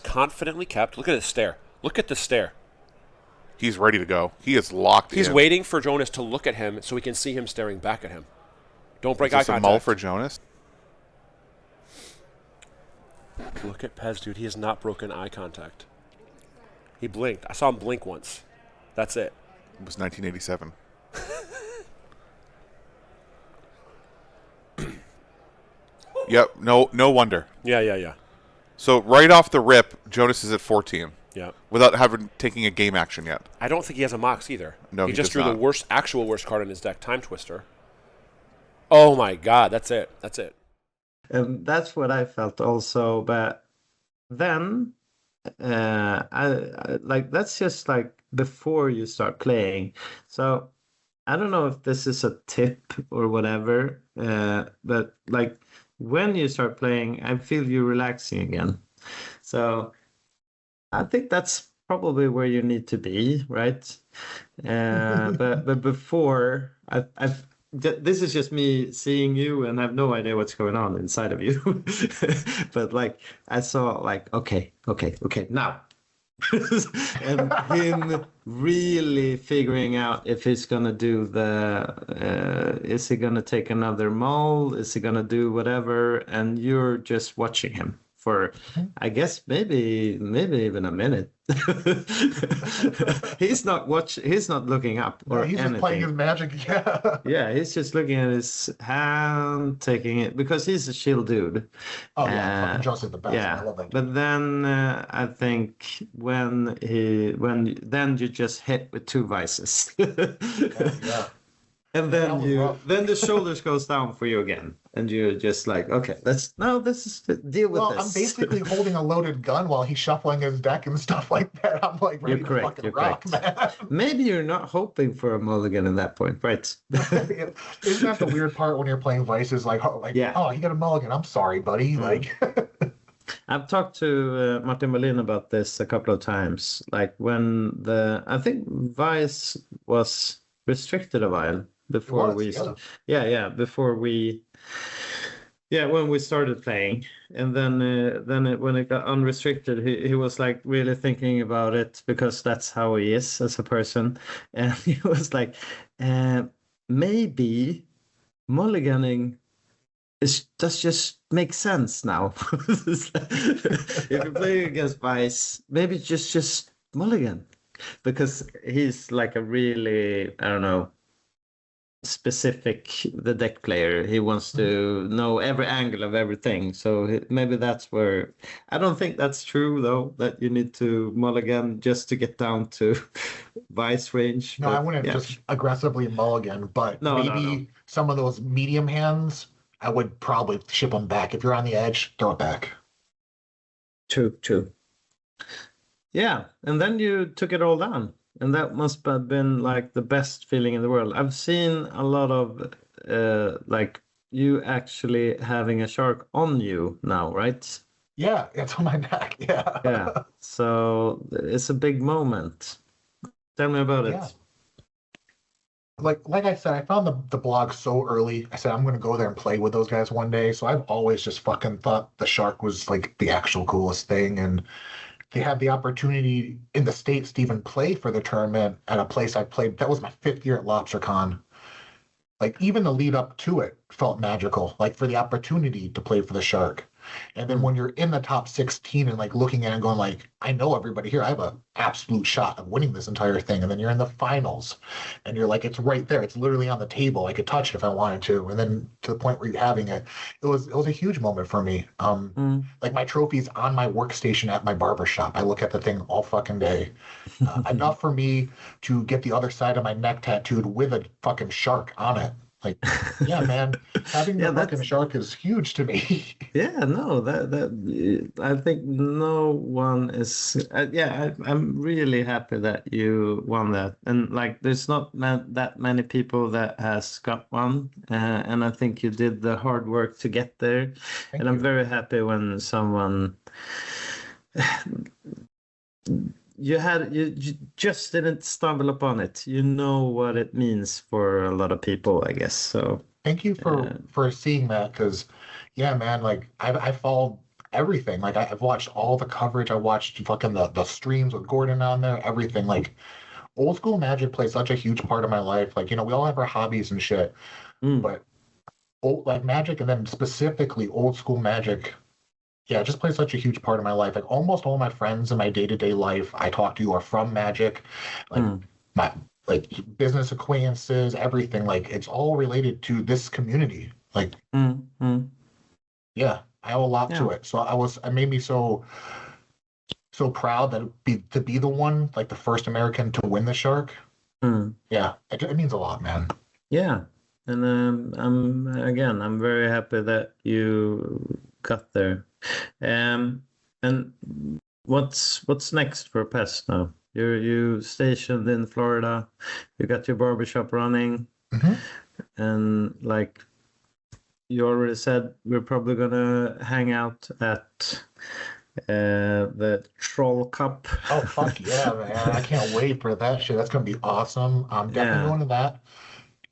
confidently kept. Look at his stare. Look at the stare. He's ready to go. He is locked in. He's waiting for Jonas to look at him so we can see him staring back at him. Don't break eye Is this a contact. mull for Jonas? Look at Pez, dude. He has not broken eye contact. He blinked. I saw him blink once. That's it. It was 1987. Yep. No wonder. Yeah. So right off the rip, Jonas is at 14. Yeah. Without taking a game action yet. I don't think he has a Mox either. No, he he just does drew not. the actual worst card in his deck, Time Twister. Oh my God, that's it. And that's what I felt also. But then, I like that's just like before you start playing. So I don't know if this is a tip or whatever. But like when you start playing, I feel you relaxing again. So I think that's probably where you need to be, right? But before, this is just me seeing you and have no idea what's going on inside of you. But like I saw, like okay, now, and him really figuring out if he's gonna do is he gonna take another mull? Is he gonna do whatever? And you're just watching him for, I guess maybe even a minute. He's not looking up or he's anything. just playing his magic. Yeah. Yeah, he's just looking at his hand, taking it because he's a chill dude. Oh yeah, fucking Jonas is the best. Yeah, I love that. but then I think when then you just hit with two vices. Yeah. And That then was rough. then the shoulders goes down for you again, and you're just like, okay, deal with Well, this. I'm basically holding a loaded gun while he's shuffling his deck and stuff like that. I'm like ready You're to correct. fucking You're rock, correct. man. Maybe you're not hoping for a mulligan in that point, right? Isn't that the weird part when you're playing Vices? Like, Yeah. oh, you got a mulligan. I'm sorry, buddy. Like, I've talked to Martin Berlin about this a couple of times. Like when I think Vice was restricted a while before when we started playing, and then when it got unrestricted, he was like really thinking about it because that's how he is as a person, and he was like, maybe mulliganing does just make sense now. If you play against Vice, maybe just mulligan, because he's like a really, I don't know, specific the deck player. He wants to know every angle of everything. So maybe that's where, I don't think that's true though, that you need to mulligan just to get down to Vice range. no, I But wouldn't yeah. just aggressively mulligan, but No, maybe some of those medium hands, I would probably ship them back. If you're on the edge, throw it back. True. Yeah, and then you took it all down. And that must have been like the best feeling in the world. I've seen a lot of like you actually having a shark on you now, right? Yeah, it's on my neck. Yeah. Yeah. So it's a big moment. Tell me about it. Yeah. Like I said, I found the blog so early. I said I'm gonna go there and play with those guys one day. So I've always just fucking thought the shark was like the actual coolest thing, and they had the opportunity in the States to even play for the tournament at a place I played. That was my 5th year at LobsterCon. Like even the lead up to it felt magical, like for the opportunity to play for the Shark. And then when you're in the top 16 and like looking at it and going like, I know everybody here, I have an absolute shot of winning this entire thing. And then you're in the finals and you're like, it's right there. It's literally on the table. I could touch it if I wanted to. And then to the point where you're having it, it was a huge moment for me. Like my trophy's on my workstation at my barber shop. I look at the thing all fucking day. Enough for me to get the other side of my neck tattooed with a fucking shark on it. Like, yeah, man, having the fucking shark is huge to me. Yeah, no, that I think no one is. I'm really happy that you won that, and like, there's not that many people that has got one, and I think you did the hard work to get there, and I'm very happy when someone you just didn't stumble upon it. You know what it means for a lot of people, I guess. So Thank you for seeing that, because yeah, man, like I followed everything. Like I've watched all the coverage. I watched fucking the streams with Gordon on there, everything. Like old school Magic plays such a huge part of my life. Like, we all have our hobbies and shit, but like Magic, and then specifically old school Magic, yeah, it just plays such a huge part of my life. Like almost all my friends in my day-to-day life I talk to are from Magic. Like my like business acquaintances, everything. Like it's all related to this community. Like yeah, I owe a lot to it. So it made me so proud that to be the one, like the first American to win the Shark. Yeah, it means a lot, man. Yeah, and I'm very happy that you got there. And what's next for Pest now? You stationed in Florida. You got your barbershop running, and like you already said, we're probably gonna hang out at the Troll Cup. Oh fuck yeah, man! I can't wait for that shit. That's gonna be awesome. I'm definitely going to that.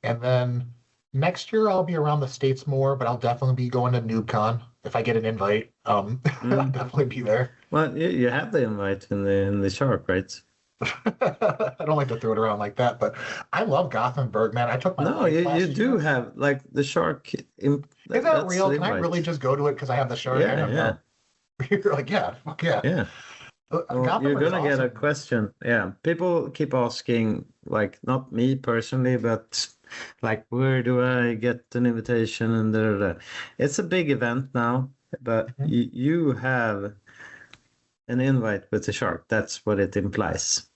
And then next year I'll be around the States more, but I'll definitely be going to NoobCon if I get an invite. I'll definitely be there. Well, you have the invite in the Shark, right? I don't like to throw it around like that, but I love Gothenburg, man. I took my No, you do have like the Shark. Is that real? Can I really just go to it because I have the Shark? I don't know. You're like, yeah, fuck yeah. Yeah. Well, you're gonna get a question. Yeah, people keep asking, like not me personally, but like where do I get an invitation and da. It's a big event now, but you have an invite with the Shark. That's what it implies.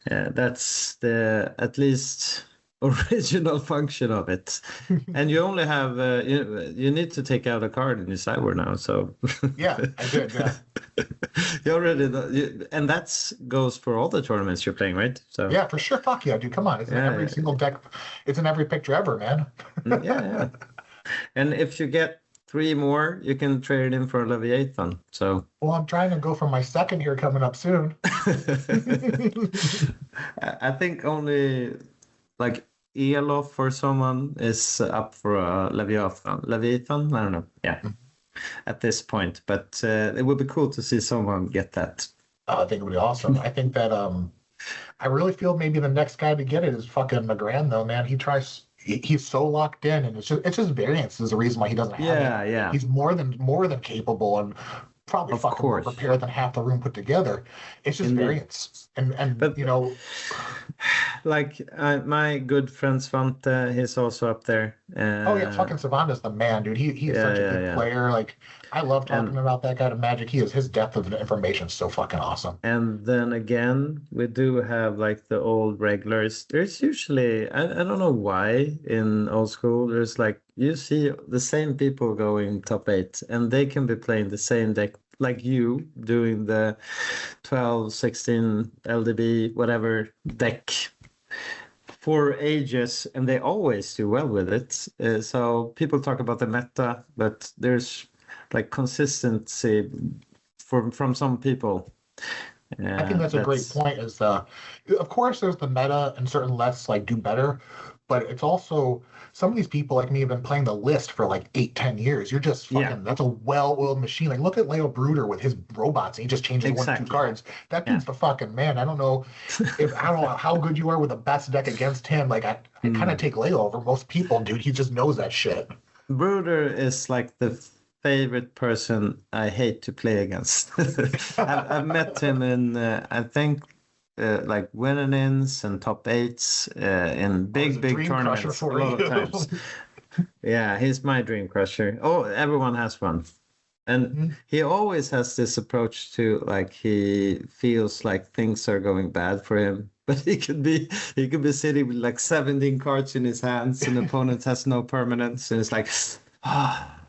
That's the at least original function of it. And you only have you need to take out a card in your sideboard now. So yeah, I did. Yeah, you already and that goes for all the tournaments you're playing, right? So yeah, for sure. Fuck yeah, dude. Come on, it's in every single deck. It's in every picture ever, man. yeah. And if you get 3 more, you can trade it in for a Leviathan. So well, I'm trying to go for my second here coming up soon. I think only like Elof or someone is up for a Leviathan. I don't know. Yeah, at this point, but it would be cool to see someone get that. I think it would be awesome. I think that I really feel maybe the next guy to get it is fucking McGran, though, man. He's so locked in, and it's just variance is the reason why he doesn't have it. Yeah. He's more than capable and probably fucking more prepared than half the room put together. It's just variance, but you know, like my good friend Svante, he's also up there. Oh yeah, fucking Savanda's the man, dude. He's such a good player. Like I love talking about that guy to Magic. His depth of information is so fucking awesome. And then again, we do have like the old regulars. There's usually I don't know why in old school there's like you see the same people going top 8 and they can be playing the same deck like you doing the 12, 16 LDB whatever deck for ages, and they always do well with it. So people talk about the meta, but there's like consistency from some people. I think that's a great point. Of course, there's the meta, and certain lists like do better, but it's also some of these people like me have been playing the list for like 8-10 years. You're just fucking that's a well-oiled machine. Like look at Leo Bruder with his robots, and he just changes 1-2 cards. That dude's the fucking man. I don't know how good you are with the best deck against him. Like I kind of take Leo over most people, dude. He just knows that shit. Bruder is like the favorite person I hate to play against. I've met him in I think like win-ins and top 8s in big tournaments a lot of times. Yeah, he's my dream crusher. Oh, everyone has one. And he always has this approach to like he feels like things are going bad for him. But he could be sitting with like 17 cards in his hands and the opponent has no permanence and it's like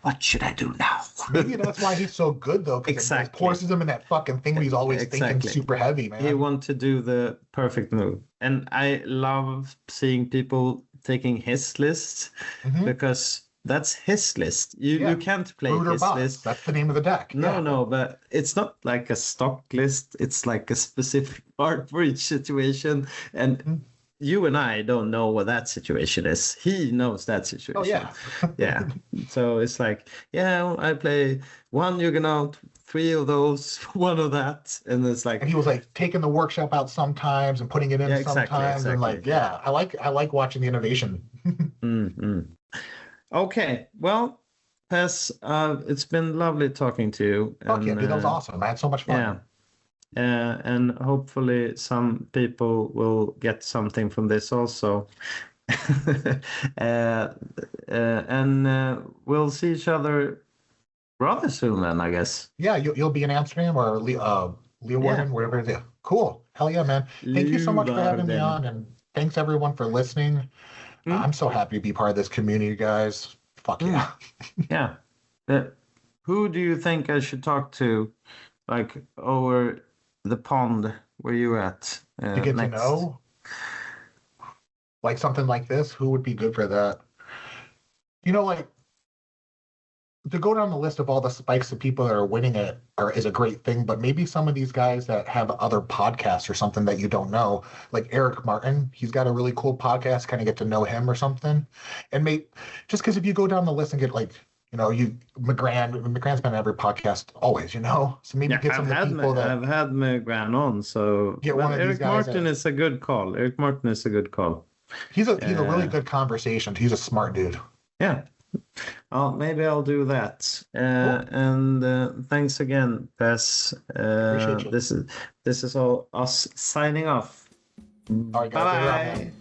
what should I do now? Maybe that's why he's so good, though. Exactly. It forces him in that fucking thing where he's always thinking super heavy, man. He wants to do the perfect move. And I love seeing people taking his list because that's his list. You Yeah. you can't play Brood or his bots. list. That's the name of the deck. No, Yeah. no, but it's not like a stock list. It's like a specific part for each situation. And you and I don't know what that situation is. He knows that situation. Oh yeah. Yeah. So it's like, yeah, I play one Juggernaut, 3 of those, 1 of that. And it's like, And he was like taking the workshop out sometimes and putting it in Yeah, exactly, sometimes. And like, exactly. yeah, I like watching the innovation. Okay. Well, Pez, it's been lovely talking to you. Fuck yeah, And, dude, that was awesome. I had so much fun. Yeah. And hopefully some people will get something from this also. And we'll see each other rather soon then, I guess. Yeah, you'll be in Amsterdam or Leeuwarden, wherever it is. Cool. Hell yeah, man. Thank you so much for having me Leeuwarden. on, and thanks everyone for listening. I'm so happy to be part of this community, guys. Fuck yeah. Yeah. Who do you think I should talk to, like over the pond where you at? To get to know, like something like this, who would be good for that? You know, like to go down the list of all the spikes of people that are winning it is a great thing, but maybe some of these guys that have other podcasts or something that you don't know, like Eric Martin, he's got a really cool podcast, kind of get to know him or something. And just because if you go down the list and get like, McGrann's been on every podcast always, so maybe get some of the people I've had McGrann on, so Get one of these Eric guys Martin is a good call. Eric Martin is a good call. he's a really good conversation. He's a smart dude. Yeah. Well, maybe I'll do that. And thanks again, Pez. Appreciate you. This is all us signing off. All right, guys. Bye.